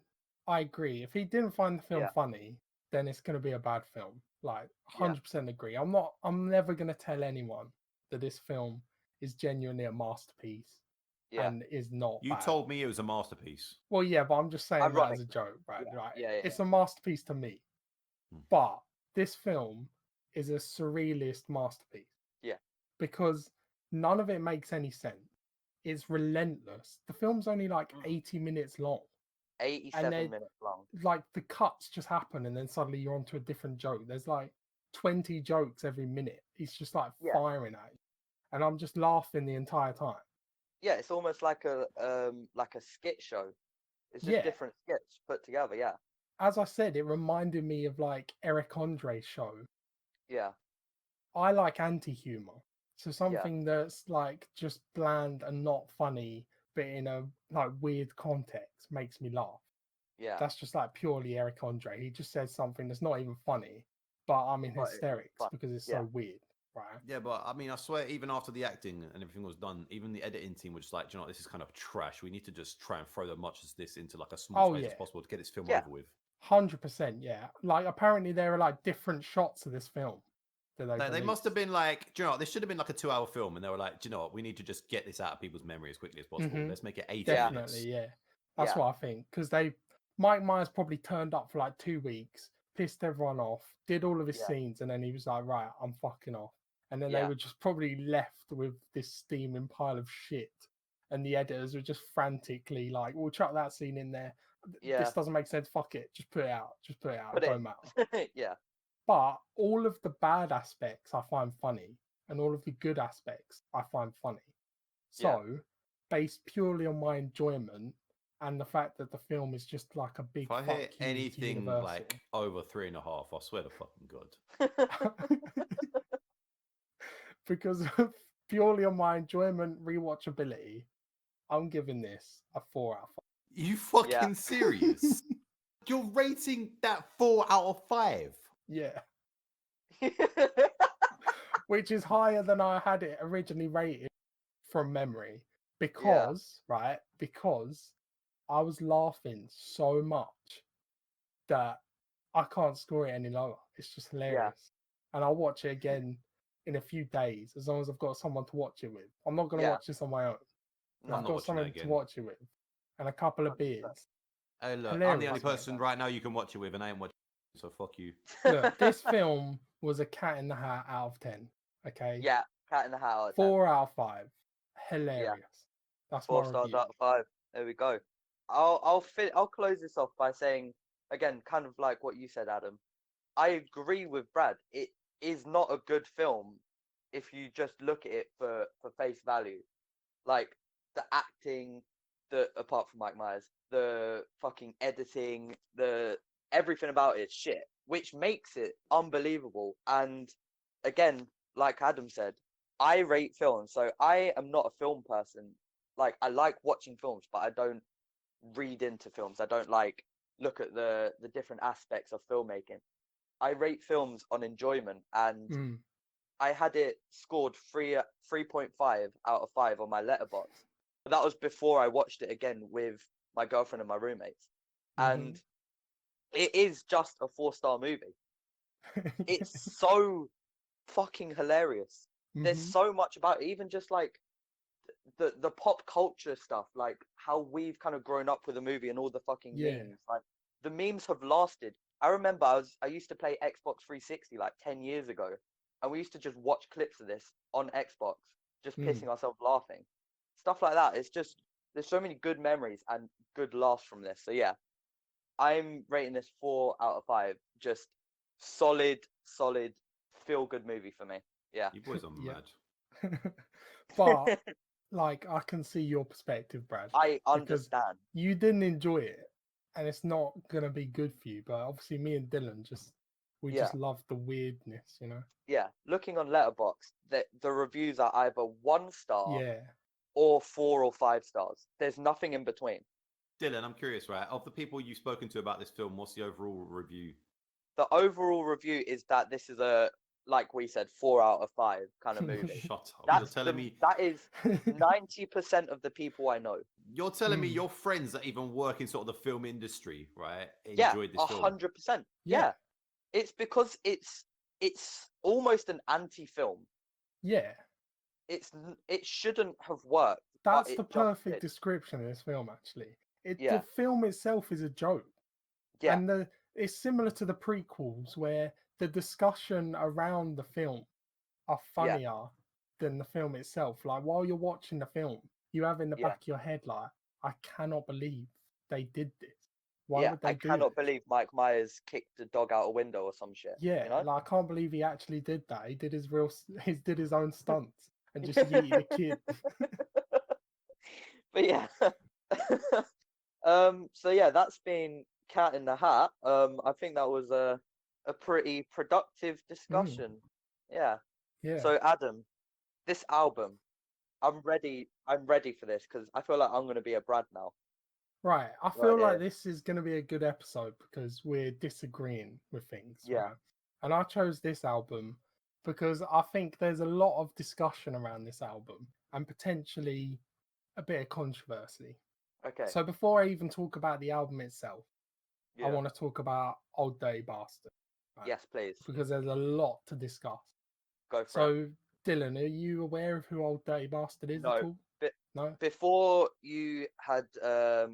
I agree. If he didn't find the film Yeah. funny, then it's going to be a bad film. Like Yeah. 100% agree. I'm never going to tell anyone that this film is genuinely a masterpiece Yeah. and is not You bad. told me it was a masterpiece. Well, yeah, but I'm just saying that as a Ironically. joke, right? Yeah, Right. yeah, yeah, It's a masterpiece to me. Hmm. But this film is a surrealist masterpiece. Yeah. Because none of it makes any sense. It's relentless. The film's only like 80 minutes long. 87 minutes long. Like the cuts just happen and then suddenly you're onto a different joke. There's like 20 jokes every minute. He's just like Yeah. firing at you. And I'm just laughing the entire time. Yeah, it's almost like a skit show. It's just Yeah. different skits put together. Yeah. As I said, it reminded me of like Eric Andre's show. Yeah. I like anti-humor. So something that's like just bland and not funny, but in a like weird context makes me laugh. Yeah. That's just like purely Eric Andre. He just says something that's not even funny, but I'm in But it's hysterics fun. because it's Yeah. so weird, right? Yeah, but I mean, I swear, even after the acting and everything was done, even the editing team was just like, "Do you know what, this is kind of trash. We need to just try and throw as much as this into like a small space as possible to get this film Yeah. over with." 100%, yeah. Like apparently there are like different shots of this film that They must have been like, do you know what, this should have been like a 2-hour film, and they were like, do you know what, we need to just get this out of people's memory as quickly as possible. Let's make it 80 definitely, minutes. yeah. That's what I think because Mike Myers probably turned up for like 2 weeks, pissed everyone off, did all of his scenes, and then he was like, right, I'm fucking off. And then they were just probably left with this steaming pile of shit. And the editors were just frantically like, we'll chuck that scene in there. This doesn't make sense. Fuck it. Just put it out. Just put it out. It don't matter. Yeah. But all of the bad aspects I find funny, and all of the good aspects I find funny. So, based purely on my enjoyment and the fact that the film is just like a big If I fuck hear you anything to Universal. like over 3.5, I swear to fucking God. Because of purely on my enjoyment, rewatchability, I'm giving this a 4 out of 5. You fucking serious? You're rating that 4 out of 5? Yeah. Which is higher than I had it originally rated from memory. Because, because I was laughing so much that I can't score it any lower. It's just hilarious. And I'll watch it again in a few days, as long as I've got someone to watch it with. I'm not going to watch this on my own. I've got someone to watch it with and a couple of beers. Hey, look, Hilarious, I'm the only person right now you can watch it with, and I ain't watching it, so fuck you. Look, this film was a Cat in the Hat out of 10. Okay. Yeah, Cat in the Hat out of 10. 4 out of 5. Hilarious. That's 4 my stars review. out of 5. There we go. I'll close this off by saying again, kind of like what you said, Adam. I agree with Brad. It is not a good film if you just look at it for face value. Like the acting, apart from Mike Myers, the fucking editing, everything about it is shit, which makes it unbelievable. And again, like Adam said, I rate films, so I am not a film person. Like I like watching films, but I don't read into films. I don't like look at the different aspects of filmmaking. I rate films on enjoyment, and I had it scored 3.5 out of 5 on my letterbox. But that was before I watched it again with my girlfriend and my roommates. And it is just a 4-star movie. It's so fucking hilarious. There's so much about it, even just like the pop culture stuff, like how we've kind of grown up with the movie and all the fucking memes. Like the memes have lasted. I remember I used to play Xbox 360 like 10 years ago, and we used to just watch clips of this on Xbox, just pissing ourselves laughing. Stuff like that. It's just there's so many good memories and good laughs from this. So yeah, I'm rating this 4 out of 5. Just solid feel good movie for me. Yeah. You boys are mad. But like I can see your perspective, Brad. I understand. You didn't enjoy it, and it's not gonna be good for you. But obviously, me and Dillon just love the weirdness, you know. Yeah, looking on Letterboxd, the reviews are either 1 star, Yeah, or 4 or 5 stars. There's nothing in between. Dylan, I'm curious, right? Of the people you've spoken to about this film, what's the overall review? The overall review is that this is a, like we said, 4 out of 5 kind of movie. Shut up. That's You're telling me that is 90% of the people I know. You're telling me your friends that even work in sort of the film industry, right? Yeah, Enjoyed this film. 100%. Yeah. It's because it's almost an anti-film. Yeah. It shouldn't have worked. That's it the just perfect did. description of this film, actually. The Yeah, film itself is a joke. yeah, And it's similar to the prequels where the discussion around the film are yeah, funnier than the film itself. Like while you're watching the film, you have in the yeah, back of your head like, I cannot believe they did this. Why yeah. would I they do cannot this? believe Mike Myers kicked the dog out a window or some shit. Yeah, You know? like I can't believe he actually did that. He did he did his own stunts and just yeeted a kid. But yeah. So yeah, that's been Cat in the Hat. I think that was a pretty productive Mm, discussion. Yeah. yeah. So Adam, this album, I'm ready. I'm ready for this because I feel like I'm gonna be a Brad now, Right. I right feel like here. this is going to be a good episode because we're disagreeing with things, Yeah. right? And I chose this album because I think there's a lot of discussion around this album and potentially a bit of controversy. Okay. So before I even talk about the album itself, I Yeah. want to talk about Old Day Bastard, right? Yes, please. Because there's a lot to discuss. Go for it. So, Dylan, are you aware of who Old Day Bastard is at No, all? but No? before you had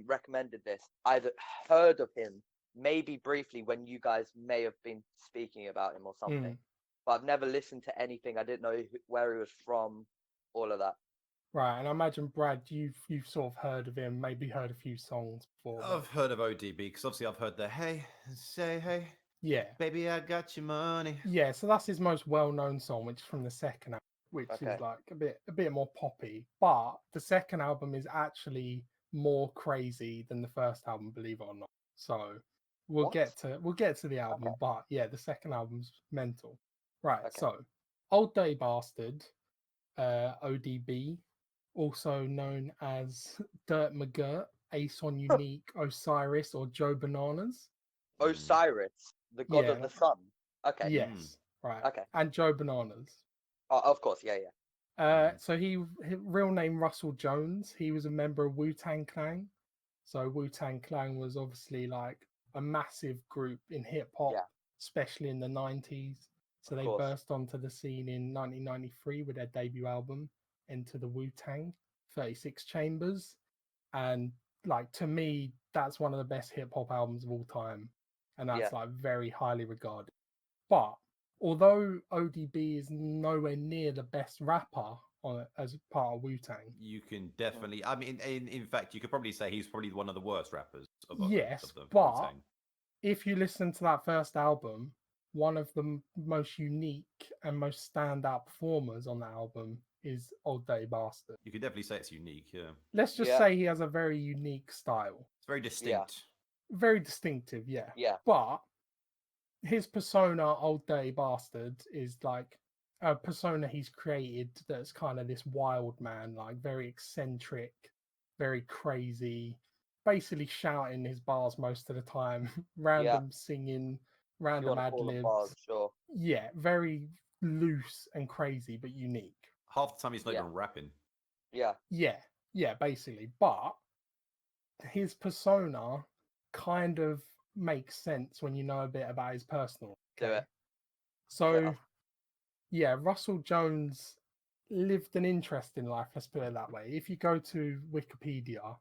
recommended this, I'd heard of him maybe briefly when you guys may have been speaking about him or something. Mm. But I've never listened to anything. I didn't know where he was from, all of that. Right, and I imagine Brad, you've sort of heard of him, maybe heard a few songs before, but I've heard of ODB because obviously I've heard the hey, say hey, yeah, baby, I got your money. yeah. So that's his most well-known song, which is from the second album, which Okay. is like a bit more poppy. But the second album is actually more crazy than the first album, believe it or not. So What? we'll get to the Okay. album, but yeah, the second album's mental. Right. Okay. So, Old Day Bastard, ODB, also known as Dirt McGirt, Ace on Unique, Osiris, or Joe Bananas. Osiris, the god of Yeah, the sun. Okay. yes, right. Okay. And Joe Bananas. Oh, of course. Yeah. Yeah. So his real name Russell Jones. He was a member of Wu-Tang Clan. So Wu-Tang Clan was obviously like a massive group in hip hop, Yeah. especially in the 90s. So Of they course. burst onto the scene in 1993 with their debut album, Enter the Wu-Tang, 36 Chambers. And like to me, that's one of the best hip hop albums of all time. And Yeah. that's like very highly regarded. But although ODB is nowhere near the best rapper on as part of Wu Tang, You can definitely. I mean, in fact, you could probably say he's probably one of the worst rappers of yes, the Wu but Tang. if you listen to that first album, one of the most unique and most standout performers on that album is Old Day Bastard. You could definitely say it's unique. Yeah, Let's just Yeah. say he has a very unique style, it's very distinct. very distinctive, yeah. Yeah. But his persona, Old Day Bastard, is like a persona he's created that's kind of this wild man, like very eccentric, very crazy, basically shouting his bars most of the time, Yeah. random singing, If you random want to ad call them libs. bars, sure. Yeah, very loose and crazy, but unique. Half the time he's not Yeah. even rapping. Yeah. Yeah, basically. But his persona kind of makes sense when you know a bit about his personal. Do Okay. it. So yeah, Russell Jones lived an interesting life, let's put it that way. If you go to Wikipedia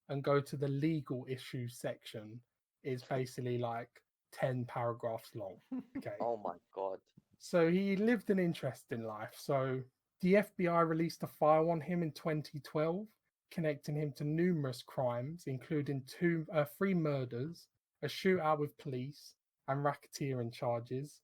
and go to the legal issues section, it's basically like 10 paragraphs long. Okay. Oh my god. So he lived an interesting life. So the FBI released a file on him in 2012, connecting him to numerous crimes, including three murders, a shootout with police, and racketeering charges.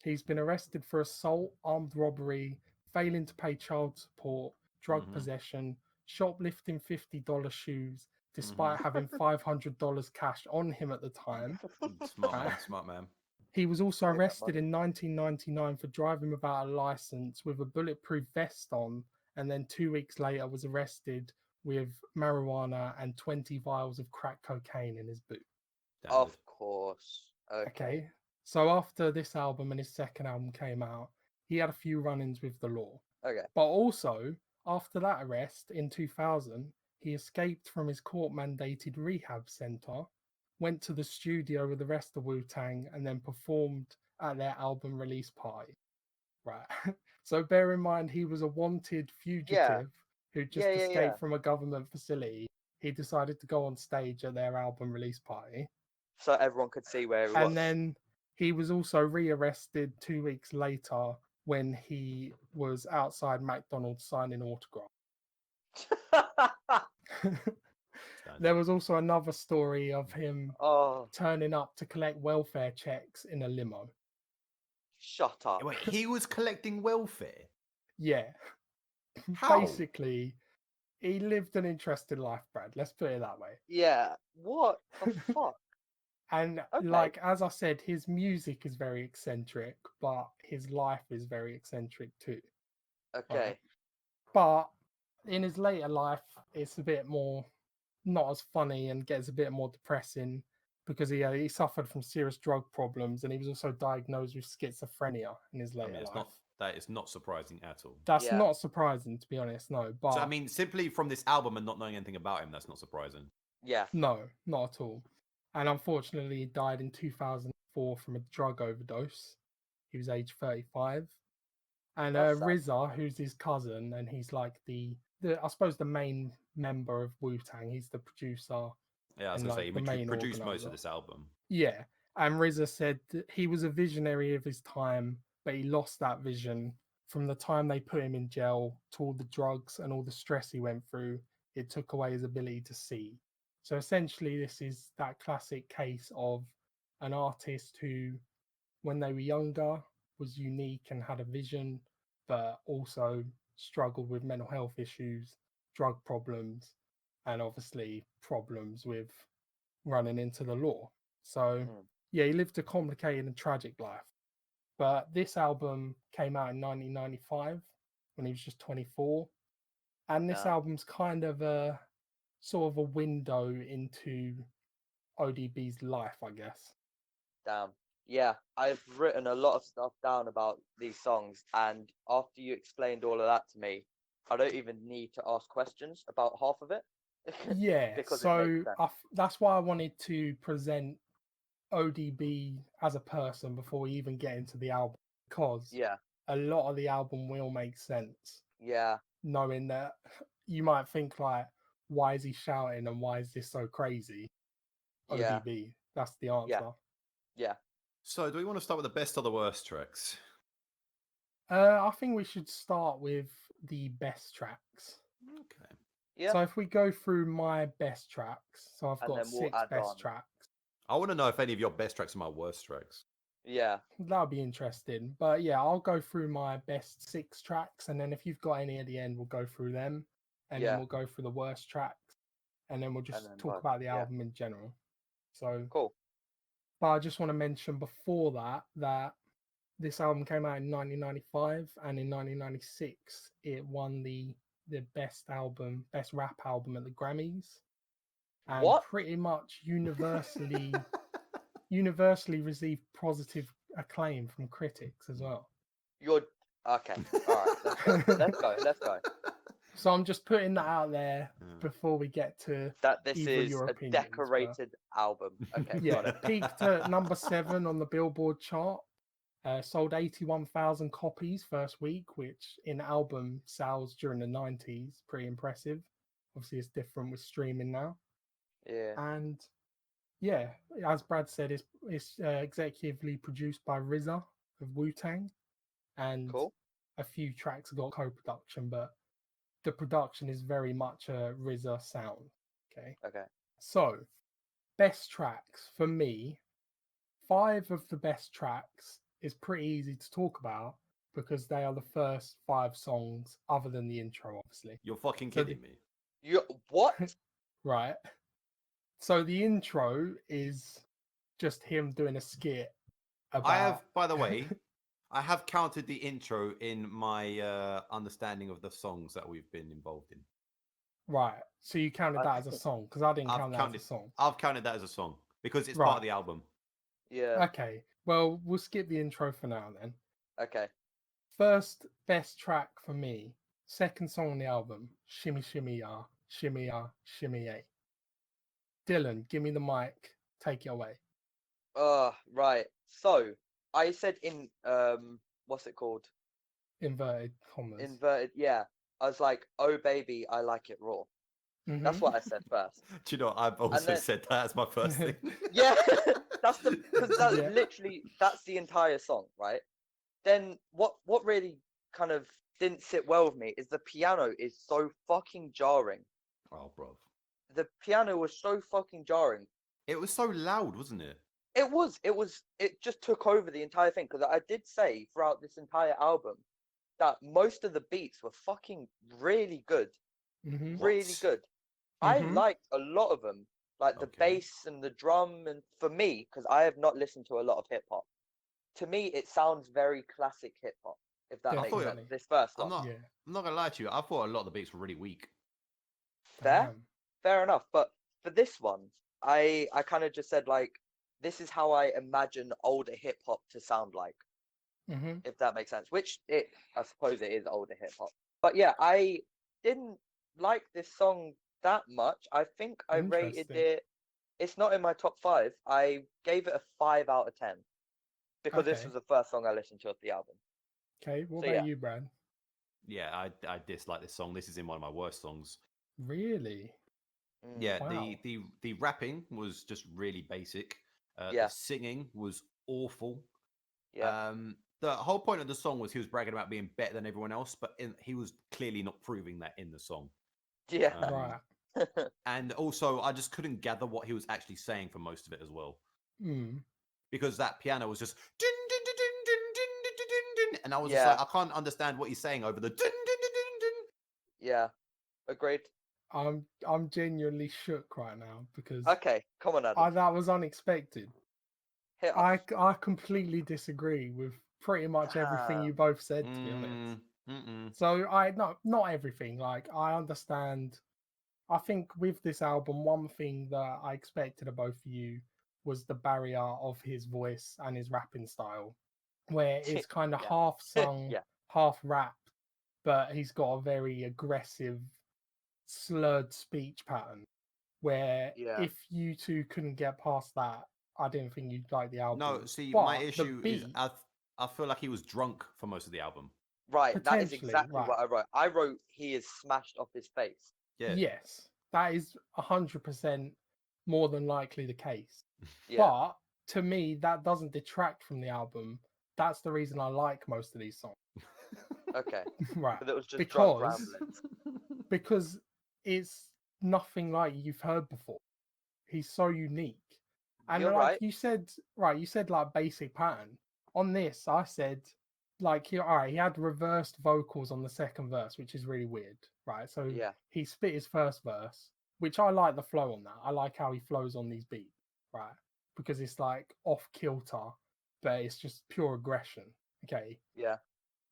He's been arrested for assault, armed robbery, failing to pay child support, drug possession, shoplifting $50 shoes, despite having $500 cash on him at the time. Smart man. He was also Save that arrested money. in 1999 for driving without a license with a bulletproof vest on, and then 2 weeks later was arrested with marijuana and 20 vials of crack cocaine in his boot. Standard. Of course. Okay. So after this album and his second album came out, he had a few run-ins with the law. Okay. But also, after that arrest in 2000, he escaped from his court-mandated rehab center, went to the studio with the rest of Wu-Tang, and then performed at their album release party. Right. So bear in mind, he was a wanted fugitive who just Yeah, yeah, escaped yeah. from a government facility. He decided to go on stage at their album release party. So everyone could see where he And was. then he was also rearrested 2 weeks later when he was outside McDonald's signing autographs. There was also another story of him Oh, turning up to collect welfare checks in a limo. shut up. Wait, he was collecting welfare. Yeah. How? Basically, he lived an interesting life, Brad. Let's put it that way. Yeah. What the fuck? And Okay. like as I said, his music is very eccentric, but his life is very eccentric too. Okay. Right? But in his later life, it's a bit more not as funny and gets a bit more depressing because he suffered from serious drug problems and he was also diagnosed with schizophrenia in his I later mean, life. that is not surprising at all. That's Yeah. not surprising, to be honest. No, but So I mean, simply from this album and not knowing anything about him, that's not surprising. Yeah. no, not at all. And unfortunately, he died in 2004 from a drug overdose. He was age 35. And That's sad. RZA, who's his cousin, and he's like the I suppose the main member of Wu-Tang. He's the producer. Yeah, I was and, gonna say like, the he main produced most organizer. of this album. Yeah, and RZA said that he was a visionary of his time, but he lost that vision from the time they put him in jail to all the drugs and all the stress he went through. It took away his ability to see. So essentially, this is that classic case of an artist who, when they were younger, was unique and had a vision, but also struggled with mental health issues, drug problems, and obviously problems with running into the law. So, yeah, he lived a complicated and tragic life. But this album came out in 1995 when he was just 24. And this Yeah. album's kind of a sort of a window into ODB's life, I guess. Damn. Yeah, I've written a lot of stuff down about these songs, and after you explained all of that to me, I don't even need to ask questions about half of it. Yeah, Because it so makes sense. that's why I wanted to present ODB as a person before we even get into the album, because Yeah, a lot of the album will make sense, yeah, knowing that you might think like, why is he shouting and why is this so crazy? yeah, ODB, that's the yeah, answer. yeah. So, do we want to start with the best or the worst tracks? I think we should start with the best tracks. Okay. Yeah, So if we go through my best tracks, so I've and got then we'll 6 add best on. tracks. I want to know if any of your best tracks are my worst tracks. Yeah, That'll be interesting. But yeah, I'll go through my best 6 tracks, and then if you've got any at the end, we'll go through them, and then yeah, we'll go through the worst tracks, and then we'll just then talk both. about the Yeah, album in general. So, cool. but I just want to mention before that this album came out in 1995, and in 1996 it won the best rap album at the Grammys, and What? pretty much universally received positive acclaim from critics as well. You're okay. All right, let's go. Let's go. Let's go. So I'm just putting that out there Yeah. before we get to That this either is your a opinions, but- decorated album. Okay, yeah, got it. peaked at number 7 on the Billboard chart. Sold 81,000 copies first week, which in album sales during the 90s, pretty impressive. Obviously, it's different with streaming now. Yeah, And yeah, as Brad said, it's executively produced by RZA of Wu-Tang, and cool. a few tracks got co-production, but the production is very much a RZA sound. Okay. Okay. So, best tracks for me, 5 of the best tracks is pretty easy to talk about because they are the first 5 songs, other than the intro, obviously. You're fucking So kidding me. You what? Right. So the intro is just him doing a skit about. I have, by the way, I have counted the intro in my understanding of the songs that we've been involved in. Right. So you counted that as a song because I didn't count that as a song. I've counted that as a song because it's Right. part of the album. Yeah. Okay. Well, we'll skip the intro for now then. Okay. First best track for me, second song on the album, Shimmy Shimmy Ya, Shimmy Ya, Shimmy Ya. Dillon, give me the mic. Take it away. Right. So I said in what's it called? Inverted commas. Inverted. Yeah. I was like, "Oh baby, I like it raw." That's what I said first. Do you know, I've also then- said that as my first thing. Yeah, because that's Yeah. literally that's the entire song, right? Then what really kind of didn't sit well with me is the piano is so fucking jarring. Oh, bro. The piano was so fucking jarring. It was so loud, wasn't it? It just took over the entire thing because I did say throughout this entire album that most of the beats were fucking really good, really What? good. I Mhm. liked a lot of them, like the Okay. bass and the drum. And for me, because I have not listened to a lot of hip hop, to me it sounds very classic hip hop. If that I makes thought sense. Definitely. This first I'm one, not. Yeah. I'm not gonna lie to you. I thought a lot of the beats were really weak. fair, Damn. fair enough. But for this one, I kind of just said like, this is how I imagine older hip hop to sound like. Mhm. If that makes sense. Which I suppose it is older hip hop. But yeah, I didn't like this song that much. I think I rated Interesting. it. It's not in my top 5. I gave it a 5 out of 10 because this Okay. was the first song I listened to of the album. Okay. What So about yeah, you, Brad? Yeah, I dislike this song. This is in one of my worst songs. Really? Yeah, Wow. the rapping was just really basic. yeah, The singing was awful. yeah, The whole point of the song was he was bragging about being better than everyone else, but he was clearly not proving that in the song. yeah, Right. And also, I just couldn't gather what he was actually saying for most of it as well, Mm. because that piano was just dun, dun, dun, dun, dun, dun, dun, dun, dun, dun, and I was just yeah, like, I can't understand what he's saying over the dun, dun, dun, dun, dun. yeah. Agreed. I'm genuinely shook right now because Okay, come on, Adam. that was unexpected. Hit us. I completely disagree with pretty much everything you Damn. both said, to be honest. Mm-mm. So not everything. Like I understand. I think with this album, one thing that I expected of both of you was the barrier of his voice and his rapping style, where it's kind of Yeah. half sung, Yeah. half rapped, but he's got a very aggressive, slurred speech pattern. Where Yeah. if you two couldn't get past that, I didn't think you'd like the No, album. see, my But the issue is beat, I feel like he was drunk for most of the album. Right. That is potentially, exactly right? what I wrote. I wrote he is smashed off his face. Yeah. Yes, that is 100% more than likely the case. Yeah. But to me, that doesn't detract from the album. That's the reason I like most of these songs, Okay. right? But it was just drunk Because ramblings. because it's nothing like you've heard before. He's so unique. And You're like right. you said, right, you said like basic pattern. On this, I said like he had reversed vocals on the second verse, which is really weird, right? So Yeah. he spit his first verse, which I like the flow on that. I like how he flows on these beats, right? Because it's like off kilter, but it's just pure aggression. Okay. Yeah.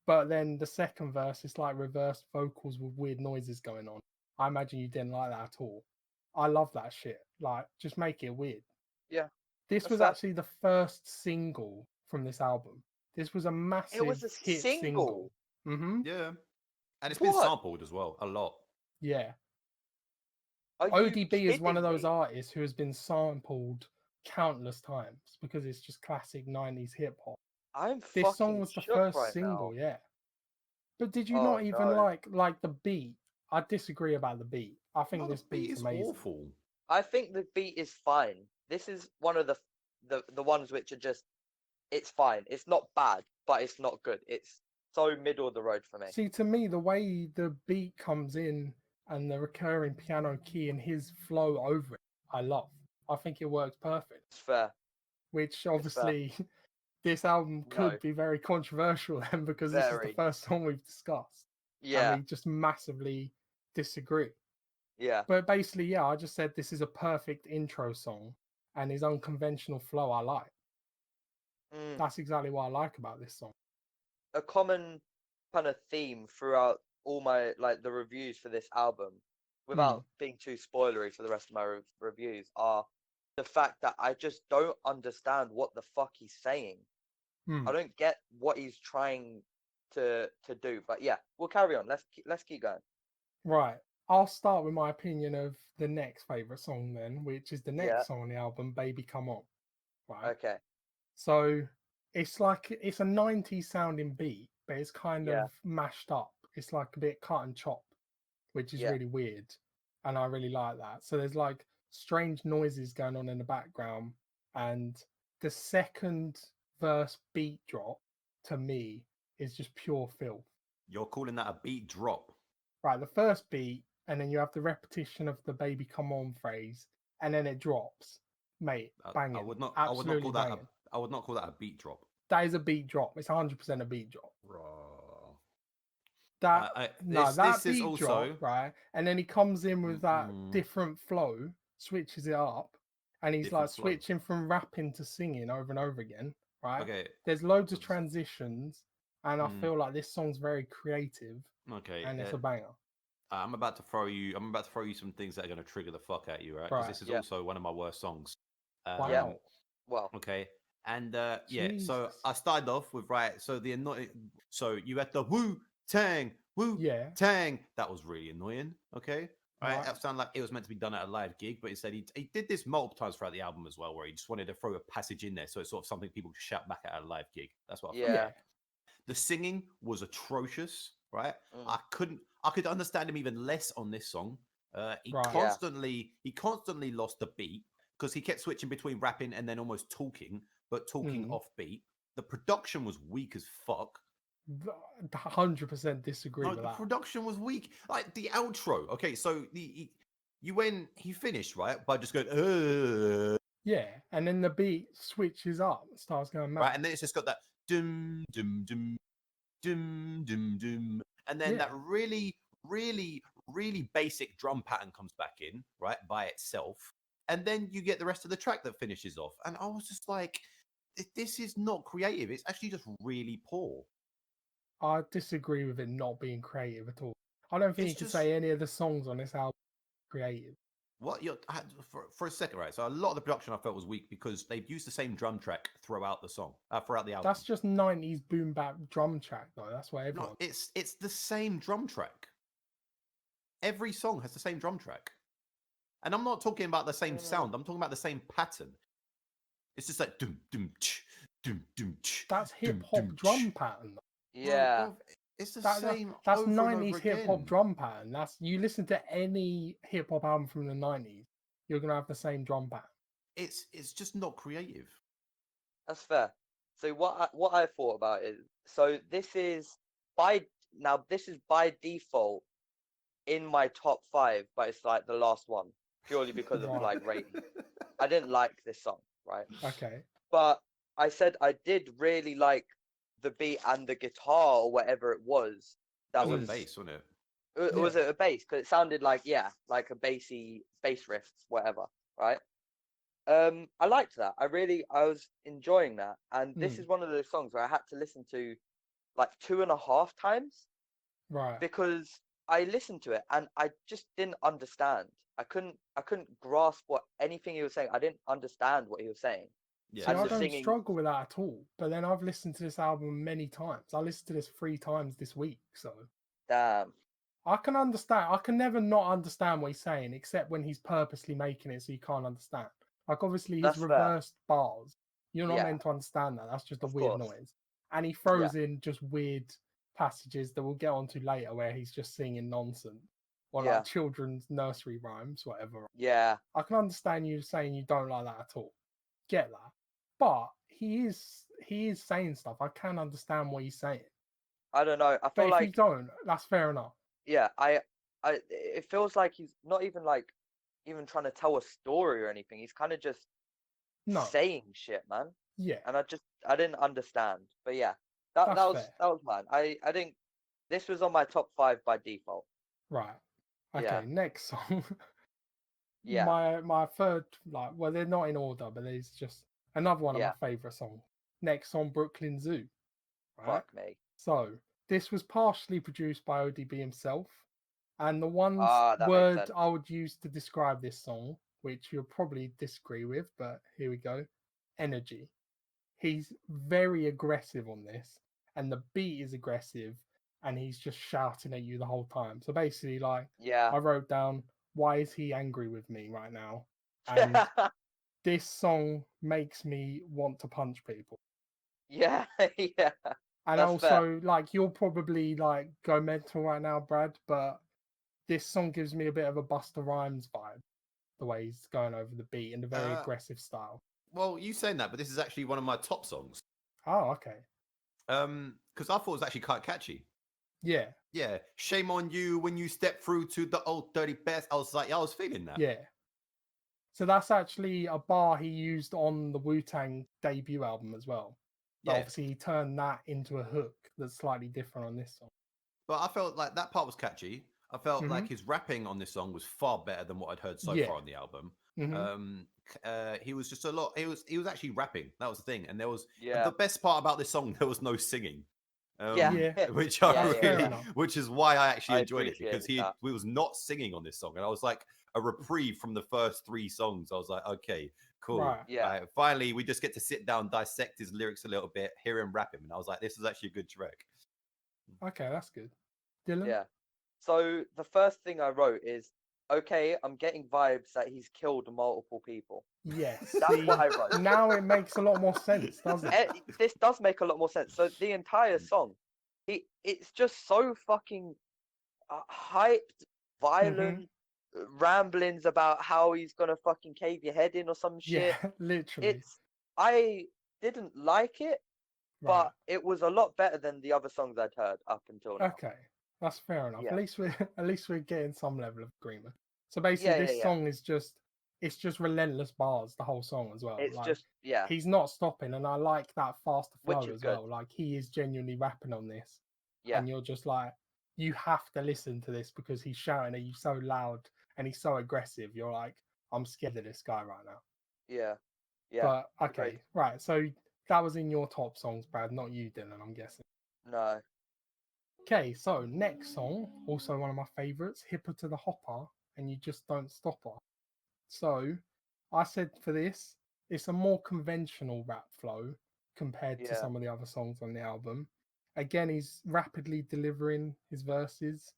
But then the second verse is like reversed vocals with weird noises going on. I imagine you didn't like that at all. I love that shit. Like, just make it weird. Yeah. This That's was fair. actually the first single from this album. This was a It massive was a hit single. single. Mm-hmm. Yeah. And it's been What? sampled as well, a lot. Yeah. Are you ODB is one of kidding those me? artists who has been sampled countless times because it's just classic 90s hip hop. I'm This song fucking was the shook first right now. single, yeah. But did you Oh not even no. like the beat? I disagree about the beat. I think No, the this beat beat's is amazing. awful. I think the beat is fine. This is one of the ones which are just it's fine. It's not bad, but it's not good. It's so middle of the road for me. See, to me, the way the beat comes in and the recurring piano key and his flow over it, I love. I think it works perfect. It's fair. Which It's fair. obviously this album No, could be very controversial then because this is the very. first song we've discussed and Yeah. we just massively disagree. Yeah. But basically, yeah, I just said this is a perfect intro song and his unconventional flow I like. Mm. That's exactly what I like about this song. A common kind of theme throughout all my like the reviews for this album, without being too spoilery for the rest of my reviews, are the fact that I just don't understand what the fuck he's saying. Hmm. I don't get what he's trying to do. But yeah, we'll carry on. Let's keep going. Right. I'll start with my opinion of the next favorite song then, which is the Yeah. next song on the album, Baby Come On. Right. Okay. So it's like it's a 90s sounding beat, but it's kind Yeah. of mashed up it's like a bit cut and chop, which is Yeah. really weird, and I really like that. So there's like strange noises going on in the background, and the second verse beat drop to me is just pure filth. You're calling that a beat drop? Right, the first beat, and then you have the repetition of the "baby come on" phrase, and then it drops. Mate, banging. I would not Absolutely call that banging. I would not call that a beat drop. That is a beat drop. It's 100% a beat drop. Bro. That This is beat also drop, right? And then he comes in with that different flow, switches it up, and he's Different like flow. switching from rapping to singing over and over again, right? Okay. There's loads of transitions, and I Mm. feel like this song's very creative, Okay. and it's a banger. I'm about to throw you some things that are going to trigger the fuck out you, right? Because this is also one of my worst songs. Wow. Well, Okay. And so Jesus. I started off with so the annoying. So you had the Wu Tang. Yeah. Tang. That was really annoying. Okay. Right. That sounded like it was meant to be done at a live gig, but instead he did this multiple times throughout the album as well, where he just wanted to throw a passage in there, so it's sort of something people could shout back at a live gig. That's what I felt. Yeah. The singing was atrocious, right? Mm. I could understand him even less on this song. He Right. constantly lost the beat because he kept switching between rapping and then almost talking, but talking off beat. The production was weak as fuck. 100% disagree with The that. production was weak. Like the outro. Okay, so he finished, right, by just going, Yeah, and then the beat switches up, starts going mad. right, and then it's just got that dum dum dum dum dum dum, and then that really, really, really basic drum pattern comes back in, right, by itself, and then you get the rest of the track that finishes off, and I was just like, this is not creative. It's actually just really poor. I disagree with it not being creative at all. I don't think you could say any of the songs on this album are creative. What for a second, right? So a lot of the production I felt was weak because they've used the same drum track throughout the song, throughout the album. That's just 90s boom bap drum track, though. That's what everyone. No, it's the same drum track. Every song has the same drum track, and I'm not talking about the same sound. I'm talking about the same pattern. It's just like dum dum ch, dum dum ch. That's hip hop drum pattern. Though. Yeah. Bro, it's the same. That's over 90s hip hop drum pattern. You listen to any hip hop album from the 90s, you're gonna have the same drum pattern. It's just not creative. That's fair. So what I thought about is, so this is by default in my top 5, but it's like the last one purely because of like rating. I didn't like this song, right? Okay. But I said I did really like the beat and the guitar or whatever it was. That was a bass, wasn't it? Was it a bass? Because it sounded like like a bass riff, whatever, right? I liked that. I was enjoying that, and this is one of those songs where I had to listen to like 2.5 times, right? Because I listened to it and I just didn't understand. I couldn't grasp what anything he was saying. I didn't understand what he was saying. Yeah. See, I don't struggle with that at all. But then I've listened to this album many times. I listened to this 3 times this week. So damn. I can understand. I can never not understand what he's saying, except when he's purposely making it so you can't understand. Like obviously his reversed bars. You're not meant to understand that. That's just a weird noise. And he throws in just weird passages that we'll get onto later where he's just singing nonsense. Or like children's nursery rhymes, whatever. Yeah. I can understand you saying you don't like that at all. Get that. But he is saying stuff. I can understand what he's saying. I don't know. I feel but if you don't, that's fair enough. Yeah, it feels like he's not even trying to tell a story or anything. He's kind of just saying shit, man. Yeah. And I didn't understand. But yeah, that was mine. I think this was on my top 5 by default. Right. Okay, next song. Yeah. My third, well, they're not in order, but there's just another one of my favorite songs. Next on Brooklyn Zoo. Right? Fuck me. So this was partially produced by ODB himself, and the one word I would use to describe this song, which you'll probably disagree with, but here we go: energy. He's very aggressive on this, and the beat is aggressive, and he's just shouting at you the whole time. So basically, I wrote down, why is he angry with me right now? And this song makes me want to punch people. Yeah, yeah. And That's fair. also, like, you'll probably like go mental right now, Brad, but this song gives me a bit of a Busta Rhymes vibe, the way he's going over the beat in a very aggressive style. Well, you saying that, but this is actually one of my top songs. Oh, okay. Because I thought it was actually quite catchy. Yeah. Yeah. Shame on you when you step through to the old dirty best. I was like, I was feeling that. Yeah. So that's actually a bar he used on the Wu-Tang debut album as well. But Yeah. obviously he turned that into a hook that's slightly different on this song. But I felt like that part was catchy. I felt like his rapping on this song was far better than what I'd heard so far on the album. He was just a lot. He was actually rapping. That was the thing. And there was the best part about this song. There was no singing. Which which is why I actually enjoyed it, because he was not singing on this song, and I was like a reprieve from the first 3 songs. I was like, okay, cool. Right. Yeah. Finally, we just get to sit down, dissect his lyrics a little bit, hear him rap him, and I was like, this is actually a good track. Okay, that's good. Dillon? Yeah. So the first thing I wrote is, okay, I'm getting vibes that he's killed multiple people. Yes. That's what I wrote. Now it makes a lot more sense, doesn't it? This does make a lot more sense. So the entire song, it's just so fucking hyped, violent, ramblings about how he's gonna fucking cave your head in or some shit. Yeah, literally. I didn't like it, but it was a lot better than the other songs I'd heard up until now. Okay, that's fair enough. Yeah. At least we're getting some level of agreement. So basically, this song is just relentless bars the whole song as well. It's like, just he's not stopping, and I like that faster flow Which is as good. well. Like he is genuinely rapping on this, Yeah. and you're just like, you have to listen to this because he's shouting at you so loud and he's so aggressive. You're like, I'm scared of this guy right now. Yeah. Yeah. But okay, agreed. right. So that was in your top songs, Brad, not you, Dylan, I'm guessing. No. Okay, so next song, also one of my favorites, Hipper to the Hopper, and You Just Don't Stop Her. So I said for this, it's a more conventional rap flow compared to some of the other songs on the album. Again, he's rapidly delivering his verses.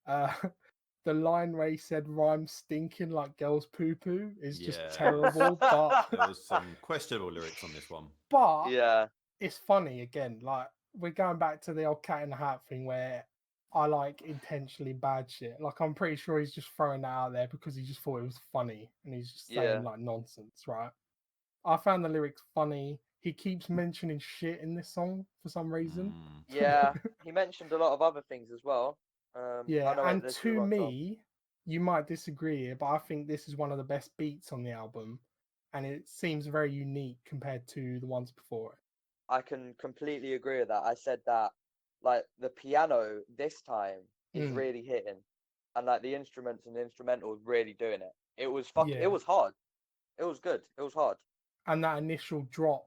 The line where he said rhyme stinking like girls poo poo is just terrible. But there was some questionable lyrics on this one. But yeah, it's funny again. Like we're going back to the old Cat in the Hat thing where I like intentionally bad shit. Like I'm pretty sure he's just throwing that out there because he just thought it was funny and he's just saying like nonsense, right? I found the lyrics funny. He keeps mentioning shit in this song for some reason. Yeah, he mentioned a lot of other things as well. Yeah, and to me, you might disagree here, but I think this is one of the best beats on the album, and it seems very unique compared to the ones before it. I can completely agree with that. I said that, like, the piano this time is really hitting, and like the instruments and the instrumental really doing it. It was It was hard. It was good. It was hard. And that initial drop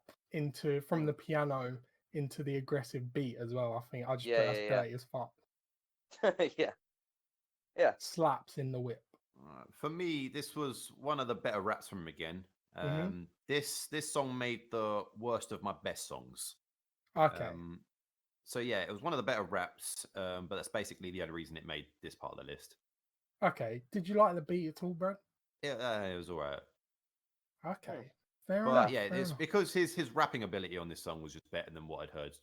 from the piano into the aggressive beat as well. I think I just put that's dirty as fuck. Yeah. Slaps in the whip. For me, this was one of the better raps from him again. This song made the worst of my best songs. Okay. So yeah, it was one of the better raps, but that's basically the only reason it made this part of the list. Okay. Did you like the beat at all, Brad? Yeah, it was alright. Okay. Fair but enough. Yeah, it's because his rapping ability on this song was just better than what I'd heard.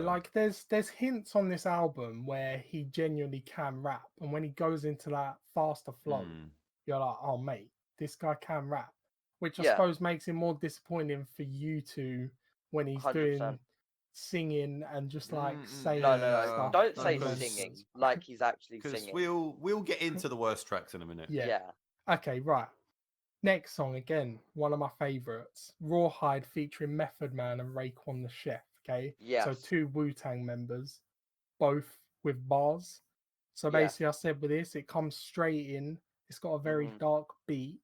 Like there's hints on this album where he genuinely can rap, and when he goes into that faster flow, you're like, oh mate, this guy can rap, which I suppose makes it more disappointing for you two when he's 100%. Doing singing and just like saying stuff. Don't say singing like he's actually singing. We'll get into the worst tracks in a minute. Yeah. Okay, right. Next song, again, one of my favorites, Rawhide featuring Method Man and Raekwon the Chef. Okay, so 2 Wu-Tang members, both with bars. So basically, I said with this, it comes straight in. It's got a very dark beat,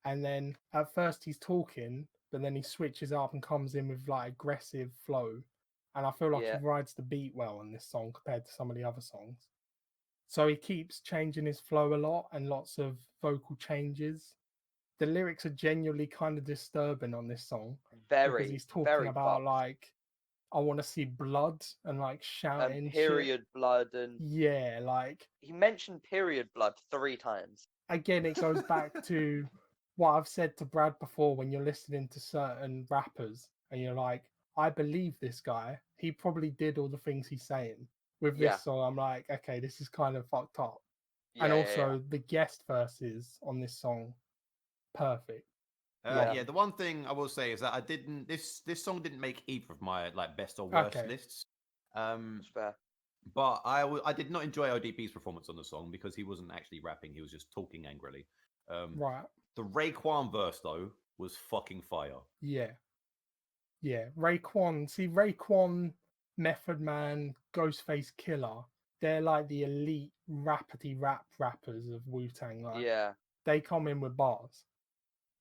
and then at first he's talking, but then he switches up and comes in with like aggressive flow. And I feel like he rides the beat well in this song compared to some of the other songs. So he keeps changing his flow a lot and lots of vocal changes. The lyrics are genuinely kind of disturbing on this song. Because he's talking about like, I want to see blood and like shouting and period shit. Blood and like he mentioned period blood 3 times. Again, it goes back to what I've said to Brad before when you're listening to certain rappers and you're like, I believe this guy. He probably did all the things he's saying. With Yeah. this song, I'm like, okay, this is kind of fucked up. And Yeah, yeah, also the guest verses on this song, perfect. Yeah, the one thing I will say is that I didn't. This song didn't make either of my like best or worst Okay. lists. That's fair. But I did not enjoy ODB's performance on the song because he wasn't actually rapping; he was just talking angrily. Right. The Raekwon verse though was fucking fire. Yeah. Yeah. Raekwon. See, Raekwon, Method Man, Ghostface Killer. They're like the elite rappity rappers of Wu-Tang. Like Yeah. they come in with bars.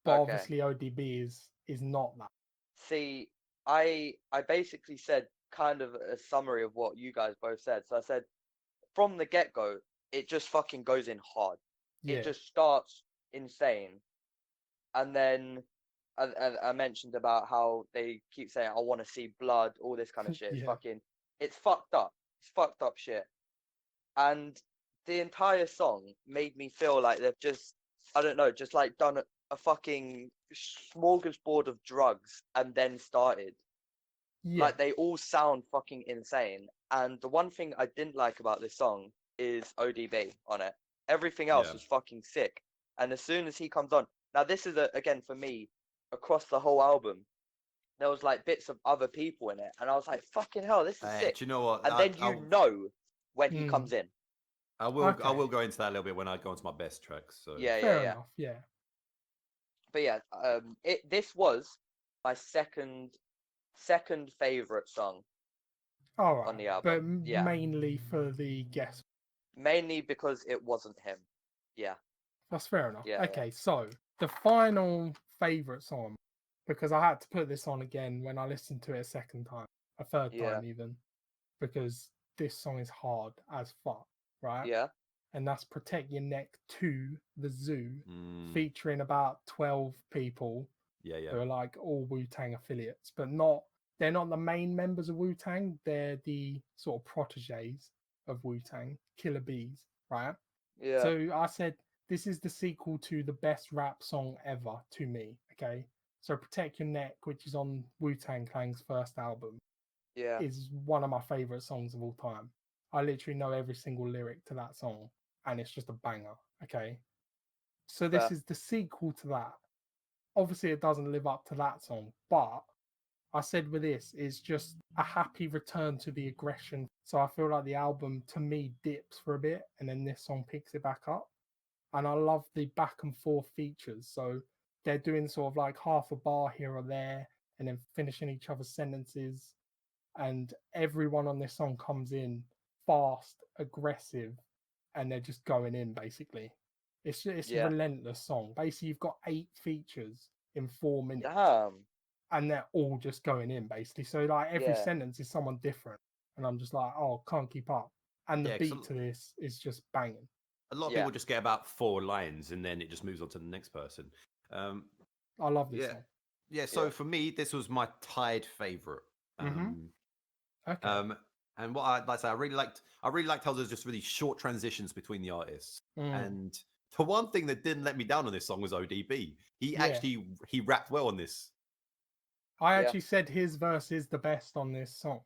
But Okay. obviously ODB is not that. See, I basically said kind of a summary of what you guys both said. So I said from the get-go, it just fucking goes in hard. Yeah. It just starts insane. And then I mentioned about how they keep saying, I want to see blood, all this kind of shit. It's Yeah. fucking, it's fucked up. It's fucked up shit. And the entire song made me feel like they've just, I don't know, just like done a fucking smorgasbord of drugs and then started. Yeah. Like they all sound fucking insane. And the one thing I didn't like about this song is ODB on it. Everything else was fucking sick. And as soon as he comes on, now this is again for me, across the whole album, there was like bits of other people in it, and I was like, fucking hell, this is sick. Do you know what? And then you know when he comes in. I will go into that a little bit when I go into my best tracks. So Fair enough, yeah. But yeah, this was my second favorite song on the album. But mainly for the guest. Mainly because it wasn't him. Yeah. That's fair enough. Yeah, okay, so the final favorite song, because I had to put this on again when I listened to it a second time, a third time even, because this song is hard as fuck, right? Yeah. And that's Protect Your Neck to the Zoo, featuring about 12 people who are like all Wu-Tang affiliates, but they're not the main members of Wu-Tang, they're the sort of proteges of Wu-Tang, Killer Bees, right? Yeah. So I said, this is the sequel to the best rap song ever to me, okay? So Protect Your Neck, which is on Wu-Tang Clang's first album, is one of my favorite songs of all time. I literally know every single lyric to that song, and it's just a banger, okay? So this is the sequel to that. Obviously, it doesn't live up to that song, but I said with this, it's just a happy return to the aggression. So I feel like the album, to me, dips for a bit, and then this song picks it back up. And I love the back and forth features. So they're doing sort of like half a bar here or there, and then finishing each other's sentences. And everyone on this song comes in fast, aggressive, and they're just going in basically. It's a relentless song. Basically, you've got 8 features in 4 minutes. Damn. And they're all just going in basically. So like every sentence is someone different. And I'm just like, oh, can't keep up. And the beat to this is just banging. A lot of people just get about 4 lines and then it just moves on to the next person. I love this song. Yeah, so for me, this was my tied favorite. Okay. And what I like to say, I really liked how there's just really short transitions between the artists. And the one thing that didn't let me down on this song was ODB. He rapped well on this. I actually said his verse is the best on this song.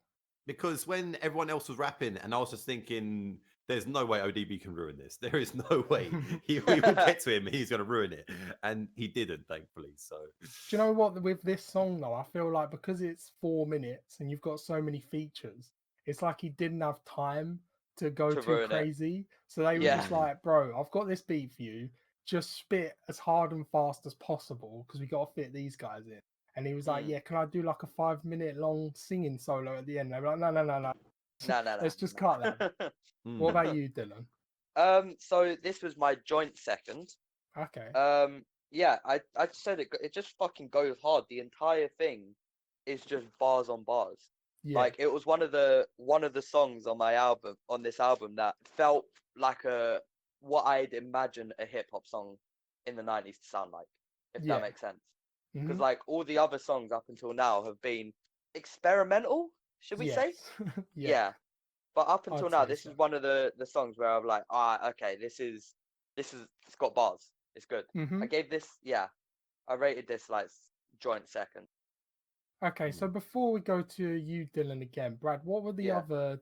Because when everyone else was rapping, and I was just thinking, there's no way ODB can ruin this. There is no way. We will get to him, he's going to ruin it. And he didn't, thankfully. So, do you know what? With this song, though, I feel like because it's 4 minutes and you've got so many features, it's like he didn't have time to go too crazy. So they were just like, bro, I've got this beat for you. Just spit as hard and fast as possible because we got to fit these guys in. And he was like, yeah, can I do like a 5-minute long singing solo at the end? They were like, no. Let's just cut that. What about you, Dillon? So this was my joint second. Okay. Yeah, I said it just fucking goes hard. The entire thing is just bars on bars. Yeah. Like it was one of the songs on this album that felt like what I'd imagine a hip hop song in the 90s to sound like, if that makes sense. Because like all the other songs up until now have been experimental, should we say? Yeah. But up until now, this is one of the songs where I'm like, okay, it's got bars. It's good. I gave this, I rated this like joint second. Okay, so before we go to you, Dylan, again, Brad, what were the Yeah. other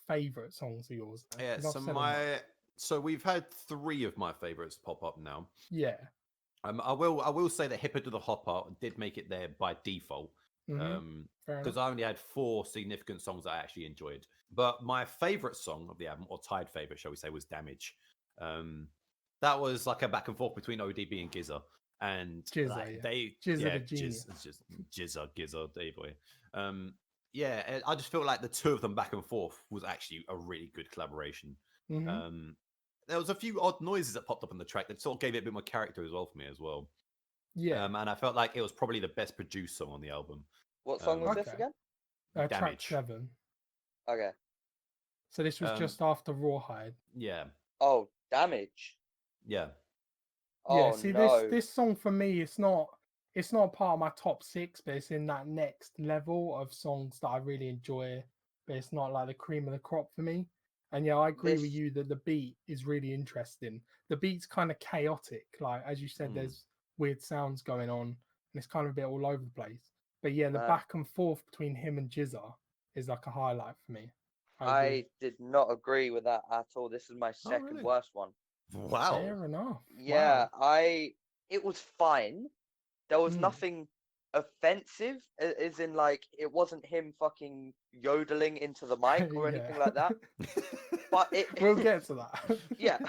favorite songs of yours? Then? Yeah, 'Cause I've so said enough. so we've had 3 of my favorites pop up now. Yeah. I will say that Hippo to the Hopper did make it there by default. Fair Because enough. I only had 4 significant songs that I actually enjoyed. But my favorite song of the album, or tied favorite, shall we say, was Damage. That was like a back and forth between ODB and Gizza. And Jizza, like yeah. they Jizza the genius. Just Gizza, day boy. Yeah, I just feel like the 2 of them back and forth was actually a really good collaboration. There was a few odd noises that popped up on the track that sort of gave it a bit more character as well for me as well. Yeah. And I felt like it was probably the best produced song on the album. What song was this Okay. again? Track Damage. 7. Okay. So this was just after Rawhide. Yeah. Oh, Damage. Yeah. Yeah, Oh see no. this song for me, it's not part of my top 6, but it's in that next level of songs that I really enjoy, but it's not like the cream of the crop for me. And yeah, I agree with This you that the beat is really interesting. The beat's kind of chaotic, like as you said, there's weird sounds going on, and it's kind of a bit all over the place. But yeah, the man, back and forth between him and Jizza is like a highlight for me. I agree. I did not agree with that at all. This is my Oh, second really? worst one. Wow. Fair enough. Yeah, Wow. it was fine. There was Mm. nothing offensive, as in like it wasn't him fucking yodeling into the mic or anything like that. But it We'll get to that. yeah,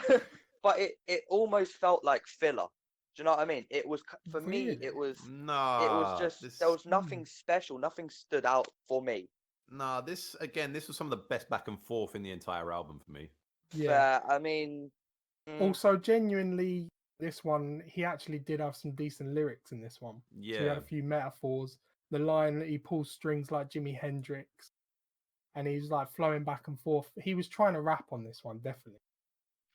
but it almost felt like filler. Do you know what I mean? It was for me. Really? It was Nah, just this there was nothing special. Nothing stood out for me. nah, this again, this was some of the best back and forth in the entire album for me. Yeah. Fair. I mean, Also, genuinely, this one, he actually did have some decent lyrics in this one. So he had Yeah. a few metaphors. The line that he pulls strings like Jimi Hendrix, and he's like flowing back and forth. He was trying to rap on this one, definitely.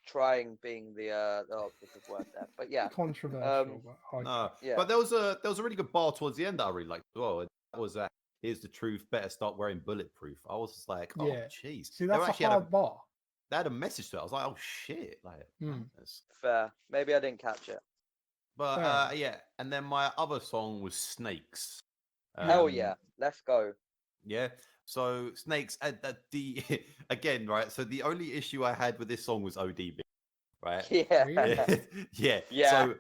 trying being the operative word there, but yeah, Controversial, but okay. No, yeah. but there was a really good bar towards the end that I really liked as well. That was "Here's the truth, better start wearing bulletproof." I was just like, oh Yeah. jeez. See, that's a hard bar. They had a message to it. I was like, oh shit, like madness. Fair. Maybe I didn't catch it. But yeah, and then my other song was Snakes. Hell yeah, let's go. Yeah. So Snakes, the again, right? So the only issue I had with this song was ODB, right? Yeah. Really? Yeah. Yeah. So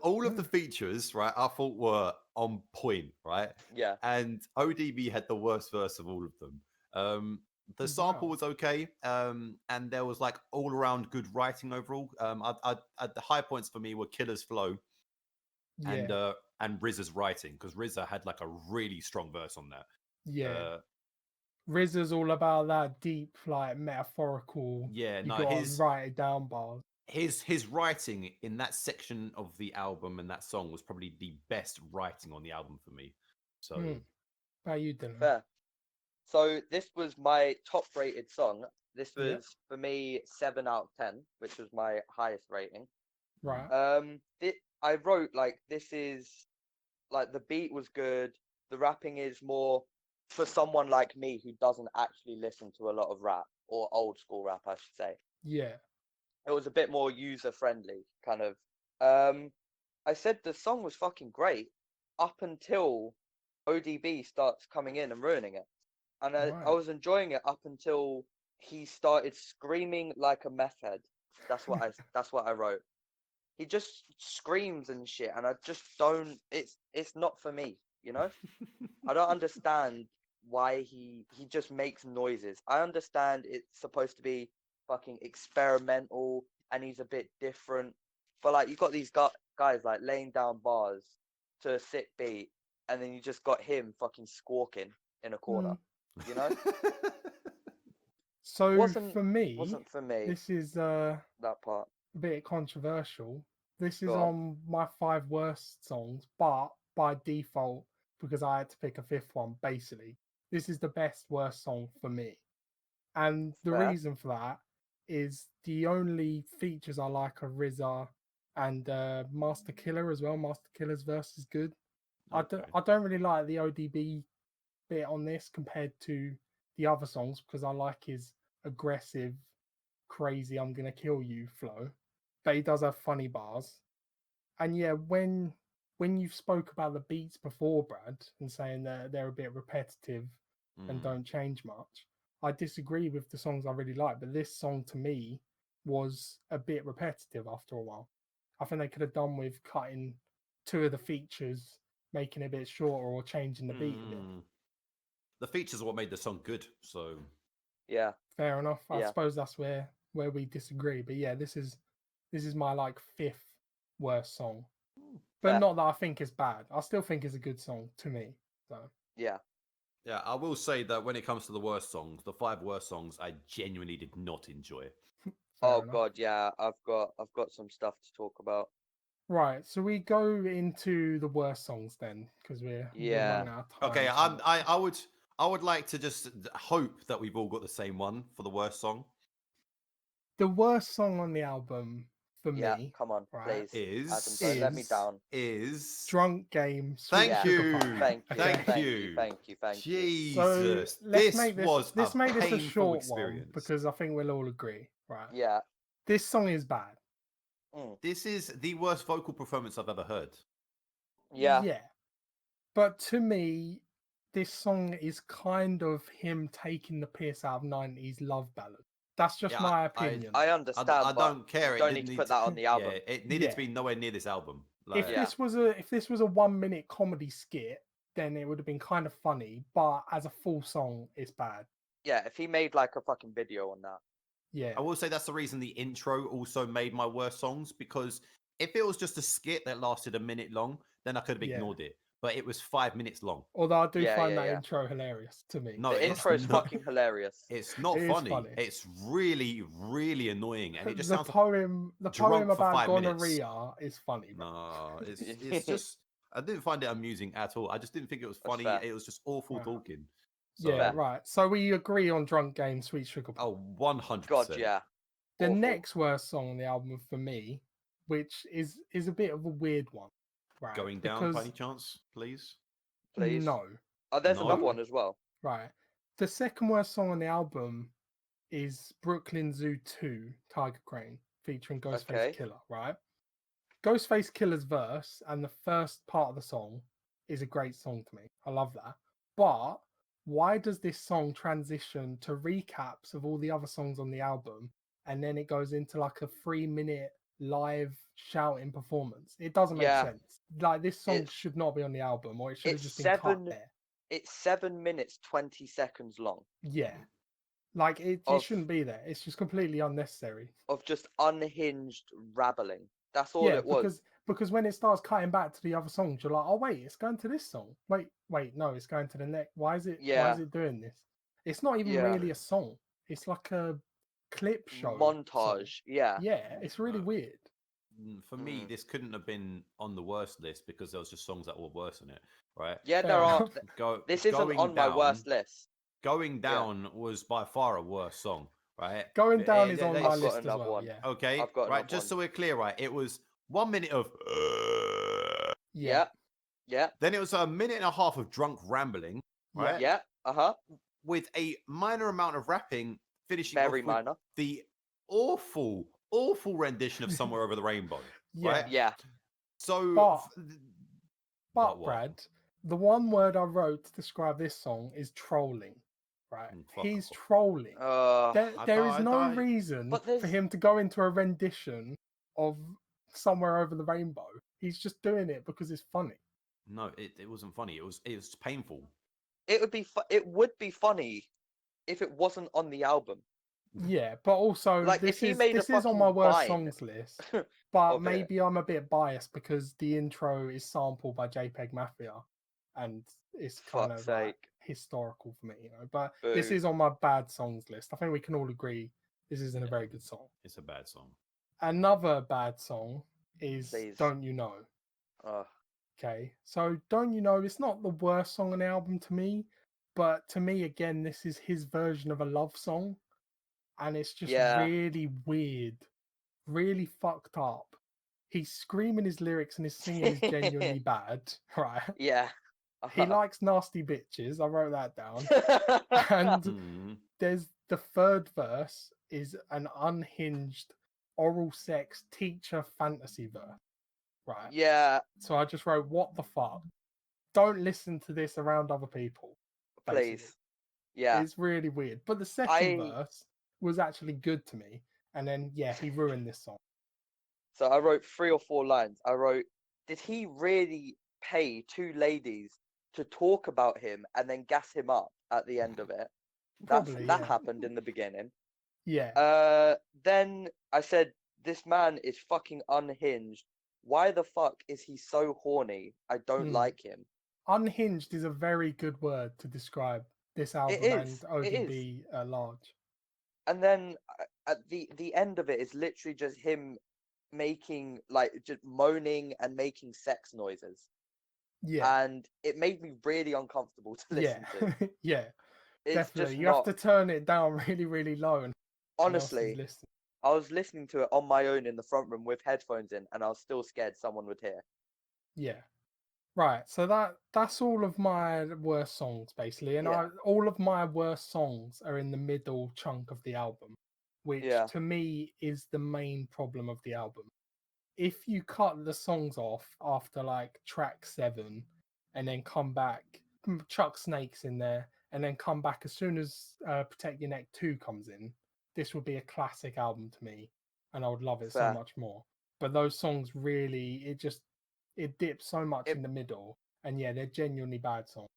all of the features, right, I thought were on point, right? Yeah. And ODB had the worst verse of all of them. The sample was okay, and there was like all around good writing overall. The high points for me were Killer's flow, and RZA's writing, because RZA had like a really strong verse on that. Yeah. RZA's all about that deep, like metaphorical. Yeah, you no, got to write it down bars. His writing in that section of the album and that song was probably the best writing on the album for me. So, how you doing? Fair. So this was my top rated song. This was for me 7 out of 10, which was my highest rating. Right. I wrote like this is like the beat was good. The rapping is more for someone like me who doesn't actually listen to a lot of rap, or old school rap, I should say. Yeah. It was a bit more user friendly, kind of. I said the song was fucking great up until ODB starts coming in and ruining it. And I was enjoying it up until he started screaming like a meth head. That's what I wrote. He just screams and shit, and I just don't. It's not for me, you know. I don't understand why he just makes noises. I understand it's supposed to be fucking experimental, and he's a bit different. But like, you got these guys like laying down bars to a sick beat, and then you just got him fucking squawking in a corner. You know. So wasn't for me, this is that part a bit controversial. This is Go on my 5 worst songs, but by default, because I had to pick a 5th one, basically, this is the best worst song for me. And the Fair. reason for that is the only features I like are RZA and Master Killer as well. Master Killer's verse is good. okay. I don't really like the ODB bit on this compared to the other songs, because I like his aggressive, crazy "I'm gonna kill you" flow, but he does have funny bars. And yeah, when when you spoke about the beats before, Brad, and saying that they're a bit repetitive and don't change much, I disagree with the songs I really like. But this song to me was a bit repetitive after a while. I think they could have done with cutting two of the features, making it a bit shorter, or changing the beat a bit. The features are what made the song good. So Yeah. Fair enough. I Yeah. suppose that's where we disagree. But yeah, this is my like fifth worst song. But Fair. not that I think it's bad. I still think it's a good song to me. So Yeah. yeah, I will say that when it comes to the worst songs, the 5 worst songs, I genuinely did not enjoy. fair Oh enough. God, yeah. I've got some stuff to talk about. Right, so we go into the worst songs then, because we're running out of time. Okay, so- I would like to just hope that we've all got the same one for the worst song. The worst song on the album for Yeah, me, come on, right, please. Adam, don't let me down. Is Drunk Game. Sweet Thank Sugar you. Pie. Thank you. Thank Thank you. you. Thank you. Thank you. Jesus, So let's this make this. was Let's make this a painful short experience. one because I think we'll all agree, right? Yeah. This song is bad. This is the worst vocal performance I've ever heard. Yeah. Yeah. But to me, this song is kind of him taking the piss out of 90s love ballad. That's just Yeah, my opinion. I understand. I but don't care. You It don't didn't need to put that on the album. Yeah, it needed Yeah. to be nowhere near this album. If Like, this was a 1 minute comedy skit, then it would have been kind of funny. But as a full song, it's bad. Yeah, if he made like a fucking video on that. Yeah. I will say that's the reason the intro also made my worst songs, because if it was just a skit that lasted a minute long, then I could have Yeah. ignored it. But it was 5 minutes long. Although I do Yeah, find yeah, that yeah. intro hilarious to me. No, The it's intro is not. fucking hilarious. It's not It is funny. funny. It's really, really annoying, and it just the sounds poem drunk for about 5 minutes. gonorrhea is funny. Bro. No, it's just I didn't find it amusing at all. I just didn't think it was funny. fair. It was just awful Right. talking. Yeah, Fair. right. So we agree on Drunk Game, Sweet Sugar Pie. Oh, 100%. God, yeah. The Awful. next worst song on the album for me, which is a bit of a weird one, right? Going down by any chance, please? Please. No. Oh, there's No? another one as well. Right. The second worst song on the album is Brooklyn Zoo 2, Tiger Crane, featuring Ghostface Okay. Killer, right? Ghostface Killer's verse and the first part of the song is a great song to me. I love that. But why does this song transition to recaps of all the other songs on the album and then it goes into like a 3-minute live shouting performance? It doesn't make Yeah. sense. Like this song It's- should not be on the album, or it should have it's just been cut 7 there. It's 7 minutes 20 seconds long Yeah. Like it Of- shouldn't be there. It's just completely unnecessary. of just unhinged rabbling. That's all Yeah, it was. because when it starts cutting back to the other songs, you're like, oh wait, it's going to this song. Wait, no, it's going to the next. Why is it doing this? It's not even Yeah. really a song. It's like a clip show. Montage. Yeah. Yeah, it's really weird. For me, this couldn't have been on the worst list because there was just songs that were worse than it, right? Yeah, Fair there are. enough. This isn't Going on my Down- worst list. Going Down was by far a worse song, right? Going Down Eh, is eh, on eh, my I've got list as another well. one. Yeah. Okay, I've got right. another Just so one. we're clear, right? It was 1 minute of, Yeah. Yeah. then it was a minute and a half of drunk rambling, right? Yeah. Uh-huh. With a minor amount of rapping, finishing off Very with minor. the awful, awful rendition of "Somewhere Over the Rainbow." Yeah. Right? Yeah. So, But- But what? Brad, the one word I wrote to describe this song is trolling. Right? Fuck He's off. trolling. There is I no don't- reason But for there's- him to go into a rendition of Somewhere Over the Rainbow. He's just doing it because it's funny. No, it wasn't funny. It was painful. It would be funny if it wasn't on the album. Yeah, but also Like, this if he is made a this is on my fucking worst Vine songs list. But of it. maybe I'm a bit biased because the intro is sampled by JPEG Mafia, and it's kind Fuck's of like sake. historical for me, you know. But this Boo. is on my bad songs list. I think we can all agree this isn't a very good song. It's a bad song. Another bad song is Please. Don't You Know. Ugh. Okay, so Don't You Know, it's not the worst song on the album to me, but to me, again, this is his version of a love song, and it's just Yeah. really weird, really fucked up. He's screaming his lyrics and his singing is genuinely bad, right? Yeah. He likes nasty bitches, I wrote that down. And Mhm. there's the third verse is an unhinged oral sex teacher fantasy verse, right? Yeah, So I just wrote, "What the fuck? Don't listen to this around other people." Basically, please. Yeah. it's really weird. But the second I verse was actually good to me, and then yeah, he ruined this song. So I wrote 3 or 4 lines. I wrote, did he really pay 2 ladies to talk about him and then gas him up at the end of it? Probably, That yeah, happened in the beginning. yeah. Then I said, this man is fucking unhinged. Why the fuck is he so horny? I don't Mm. like him. Unhinged is a very good word to describe this It album and is. It is. ODB at large. And then at the end of it is literally just him making like just moaning and making sex noises, Yeah, and it made me really uncomfortable to yeah, listen to. yeah. It's Definitely, just you have not. to turn it down really, really low, and no one else is Honestly, listening. I was listening to it on my own in the front room with headphones in, and I was still scared someone would hear. Yeah. Right, so that's all of my worst songs basically, and Yeah, all of my worst songs are in the middle chunk of the album, which yeah, to me is the main problem of the album. If you cut the songs off after like track 7 and then come back, chuck Snakes in there, and then come back as soon as Protect Your Neck 2 comes in, this would be a classic album to me, and I would love it so fair. much more. But those songs really, it dips so much It in the middle, and yeah, they're genuinely bad songs.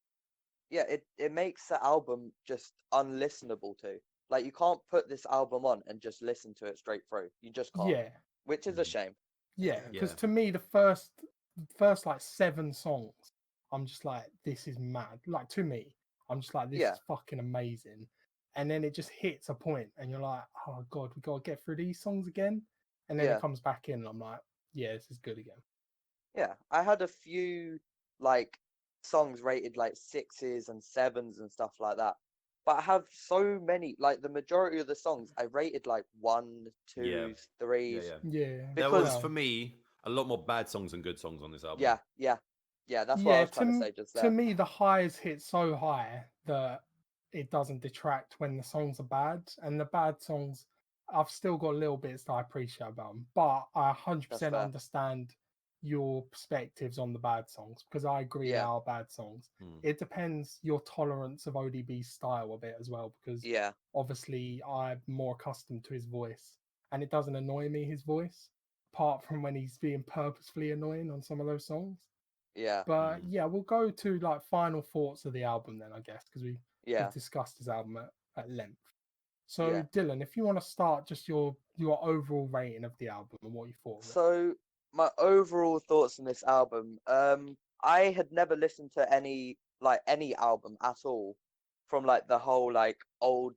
Yeah, it makes the album just unlistenable to. Like you can't put this album on and just listen to it straight through. You just can't, Yeah, which is a shame. yeah, because Yeah. to me the first like 7 songs, I'm just like, this is mad. Like to me, I'm just like, this Yeah, is fucking amazing. And then it just hits a point, and you're like, oh god, we gotta get through these songs again. And then it yeah. comes back in, and I'm like, yeah, this is good again. Yeah, I had a few like songs rated like 6s and 7s and stuff like that. But I have so many, like the majority of the songs I rated like one, Yeah. twos, Yeah. threes, Yeah. Yeah, There was, because for well, me, a lot more bad songs than good songs on this album. yeah, yeah, yeah, that's what I yeah. was trying to say just To there. me, the highs hit so high that it doesn't detract when the songs are bad, and the bad songs, I've still got little bits that I appreciate about them, but I That's 100% fair. understand your perspectives on the bad songs because I agree they Yeah, are bad songs. Hmm. It depends your tolerance of ODB's style a bit as well, because yeah, obviously I'm more accustomed to his voice, and it doesn't annoy me, his voice, apart from when he's being purposefully annoying on some of those songs. yeah, But Hmm. yeah, we'll go to like final thoughts of the album then, I guess, because we've yeah, discussed his album at length. So yeah. Dylan, if you want to start just your overall rating of the album and what you thought of it. So my overall thoughts on this album, I had never listened to any album at all from like the whole like old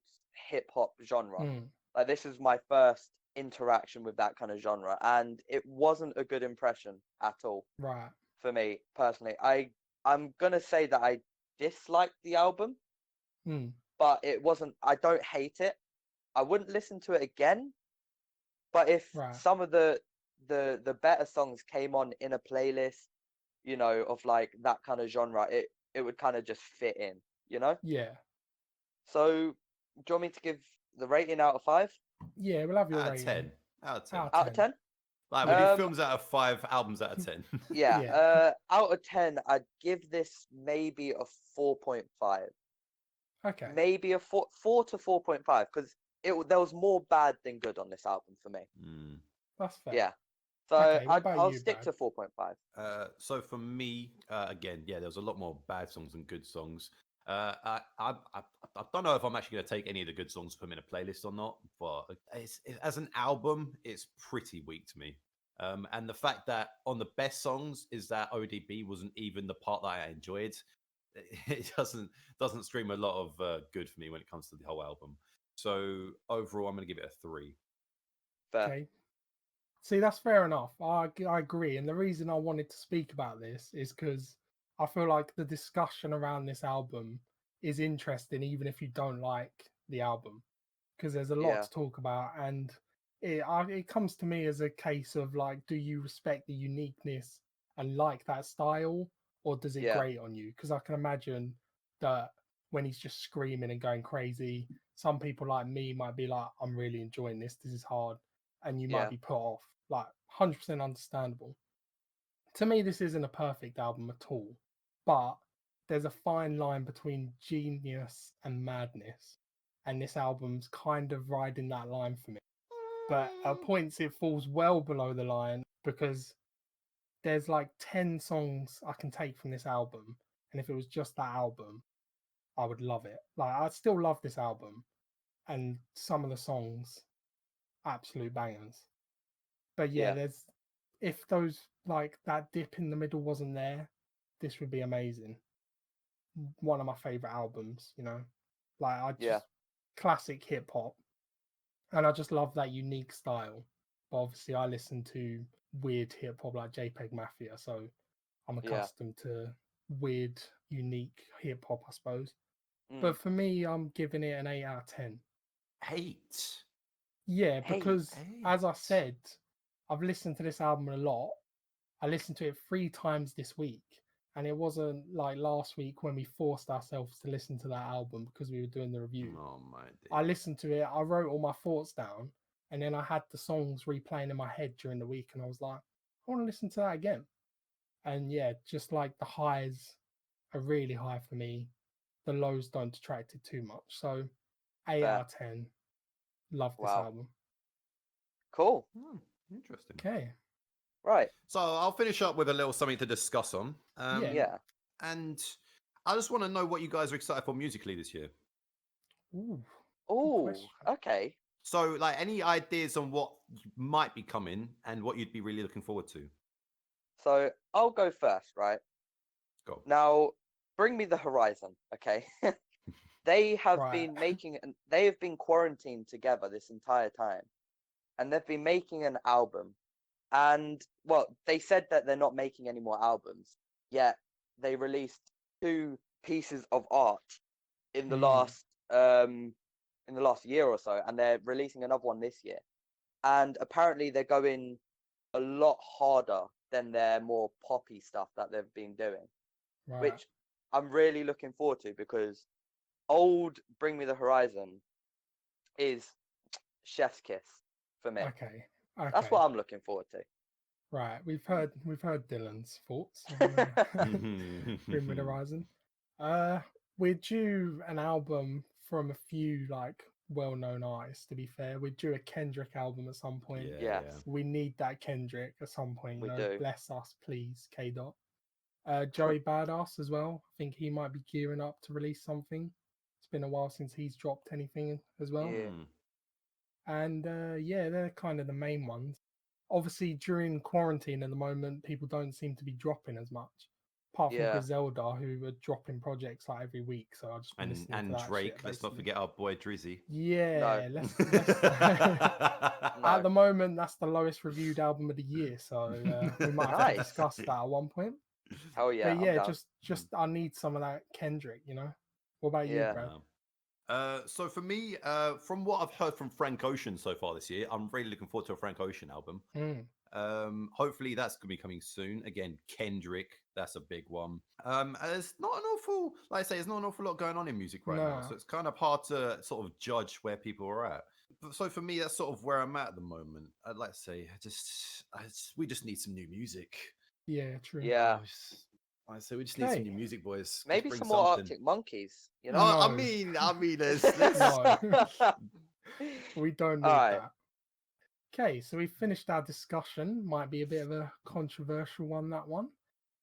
hip hop genre. Mm, Like this is my first interaction with that kind of genre, and it wasn't a good impression at all right. for me personally. I'm gonna say that I disliked the album, Mm, but it wasn't. I don't hate it. I wouldn't listen to it again, but if right. some of the better songs came on in a playlist, of like that kind of genre, it would kind of just fit in, you know? Yeah. So, do you want me to give the rating out of 5? Yeah, we'll have your Out of rating. 10. Out of 10. Out of Out of 10. 10? Like, we do Yeah. Um, films out of 5, albums out of 10. yeah. Yeah. Out of 10, I'd give this maybe a 4.5. Okay. Maybe a 4 to 4.5, because there was more bad than good on this album for me. Mm. That's fair. Yeah. So Okay, what about I'll you, stick Brad? to 4.5. So for me, again, yeah, there was a lot more bad songs than good songs. I don't know if I'm actually going to take any of the good songs, put them in a playlist or not. But as an album, it's pretty weak to me. And the fact that on the best songs is that ODB wasn't even the part that I enjoyed. It doesn't stream a lot of good for me when it comes to the whole album. So overall, I'm going to give it a 3. Fair. Okay. See, that's fair enough. I agree. And the reason I wanted to speak about this is because I feel like the discussion around this album is interesting, even if you don't like the album, because there's a lot Yeah. to talk about. And it comes to me as a case of like, do you respect the uniqueness and like that style, or does it Yeah. grate on you? Because I can imagine that when he's just screaming and going crazy, some people like me might be like, I'm really enjoying this. This is hard, and you might Yeah. be put off. Like 100% understandable. To me, this isn't a perfect album at all, but there's a fine line between genius and madness, and this album's kind of riding that line for me. But at points, it falls well below the line because there's like 10 songs I can take from this album, and if it was just that album, I would love it. Like, I still love this album, and some of the songs, absolute bangers. But yeah, Yeah. if those, like, that dip in the middle wasn't there, this would be amazing. One of my favorite albums, you know, like, Yeah. classic hip hop, and I just love that unique style. But obviously, I listen to weird hip hop like JPEG Mafia, so I'm Yeah. accustomed to weird, unique hip hop, I suppose. Mm. But for me, I'm giving it an 8 out of 10. 8. Yeah, Hey, because as I 8. said, I've listened to this album a lot. I listened to it 3 times this week, and it wasn't like last week when we forced ourselves to listen to that album because we were doing the review. Oh my I dear. listened to it, I wrote all my thoughts down, and then I had the songs replaying in my head during the week, and I was like, I want to listen to that again. And yeah, just like the highs are really high for me, the lows don't detract it too much. So 8 fair. out of 10. Love this Wow. album. Cool. Interesting. Okay. Right. So I'll finish up with a little something to discuss on. Yeah. Yeah. And I just want to know what you guys are excited for musically this year. Ooh. Oh, question. okay. So, like, any ideas on what might be coming and what you'd be really looking forward to? So I'll go first, right? Go. Now, Bring Me the Horizon, okay? They have Right. they have been quarantined together this entire time, and they've been making an album. And well, they said that they're not making any more albums, yet they released 2 pieces of art in the Mm. last year or so, and they're releasing another one this year. And apparently they're going a lot harder than their more poppy stuff that they've been doing, Right. which I'm really looking forward to because old Bring Me the Horizon is chef's kiss for me. Okay. That's Okay. what I'm looking forward to. Right. We've heard Dillon's thoughts on Bring Me the Horizon. We're due an album from a few like well-known artists. To be fair, we're due a Kendrick album at some point. Yes, We need that Kendrick at some point. You we know, do. bless us, please, K. Dot. Joey Badass as well. I think he might be gearing up to release something. It's been a while since he's dropped anything as well. Yeah. And yeah, they're kind of the main ones. Obviously, during quarantine at the moment, people don't seem to be dropping as much. Apart from Yeah. Griselda, who are dropping projects like every week. So I've just been listening to and that Drake. shit, Let's not basically. forget our boy Drizzy. Yeah, No. let's No. At the moment, that's the lowest reviewed album of the year. So we might have to Nice. discuss that at one point. Hell yeah, But yeah, I'm down. just I need some of that Kendrick, you know. What about you, Yeah. Brad? So for me, from what I've heard from Frank Ocean so far this year, I'm really looking forward to a Frank Ocean album. Hopefully that's gonna be coming soon. Again, Kendrick, that's a big one. There's not an awful, like I say, there's not an awful lot going on in music right now, so it's kind of hard to sort of judge where people are at. So for me, that's sort of where I'm at the moment. I'd like to say, we just need some new music. Yeah, true. Yeah. I say we just need some new music, boys. Just Maybe bring some more something. Arctic Monkeys, you know? I No. mean, let's No. We don't need Alright. that. Okay, so we finished our discussion. Might be a bit of a controversial one, that one.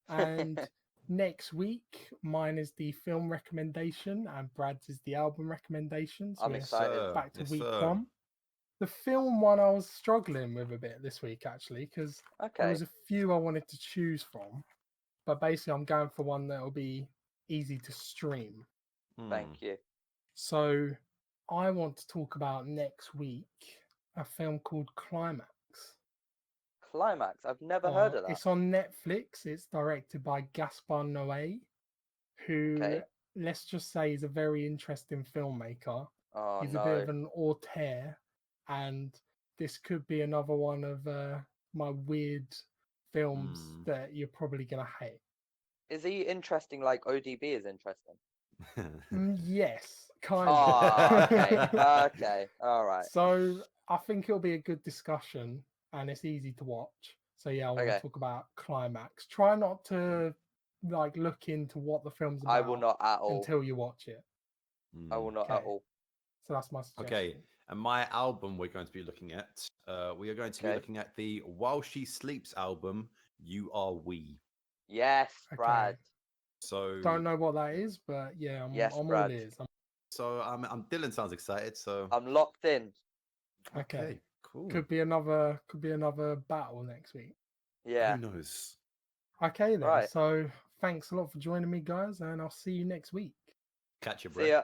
And next week, mine is the film recommendation, and Brad's is the album recommendation. So I'm we're excited. back to Yes, week sir. 1. The film one I was struggling with a bit this week, actually, because there Okay. was a few I wanted to choose from. But basically, I'm going for one that will be easy to stream. Thank you. So I want to talk about next week a film called Climax. Climax. I've never heard of that. It's on Netflix. It's directed by Gaspar Noé, who, Okay. let's just say, is a very interesting filmmaker. Oh He's no. a bit of an auteur, and this could be another one of my weird films that you're probably gonna hate. Is he interesting like ODB is interesting? Yes, kind Oh, of. okay. Okay. All right. So I think it'll be a good discussion, and it's easy to watch. So yeah, I want Okay. to talk about climax. Try not to like look into what the film's I will about not at all. until you watch it. I will not at Okay. all. So that's my suggestion. Okay, and my album we're going to be looking at, we are going to be looking at the While She Sleeps album, You Are We. Yes, Okay. Brad. So Don't know what that is, but yeah, Yes, I'm all Brad. ears. So I'm Dylan sounds excited. So I'm locked in. Okay. cool. Could be another battle next week. Yeah. Who knows? Okay then. Right. So thanks a lot for joining me, guys, and I'll see you next week. Catch your See breath. ya.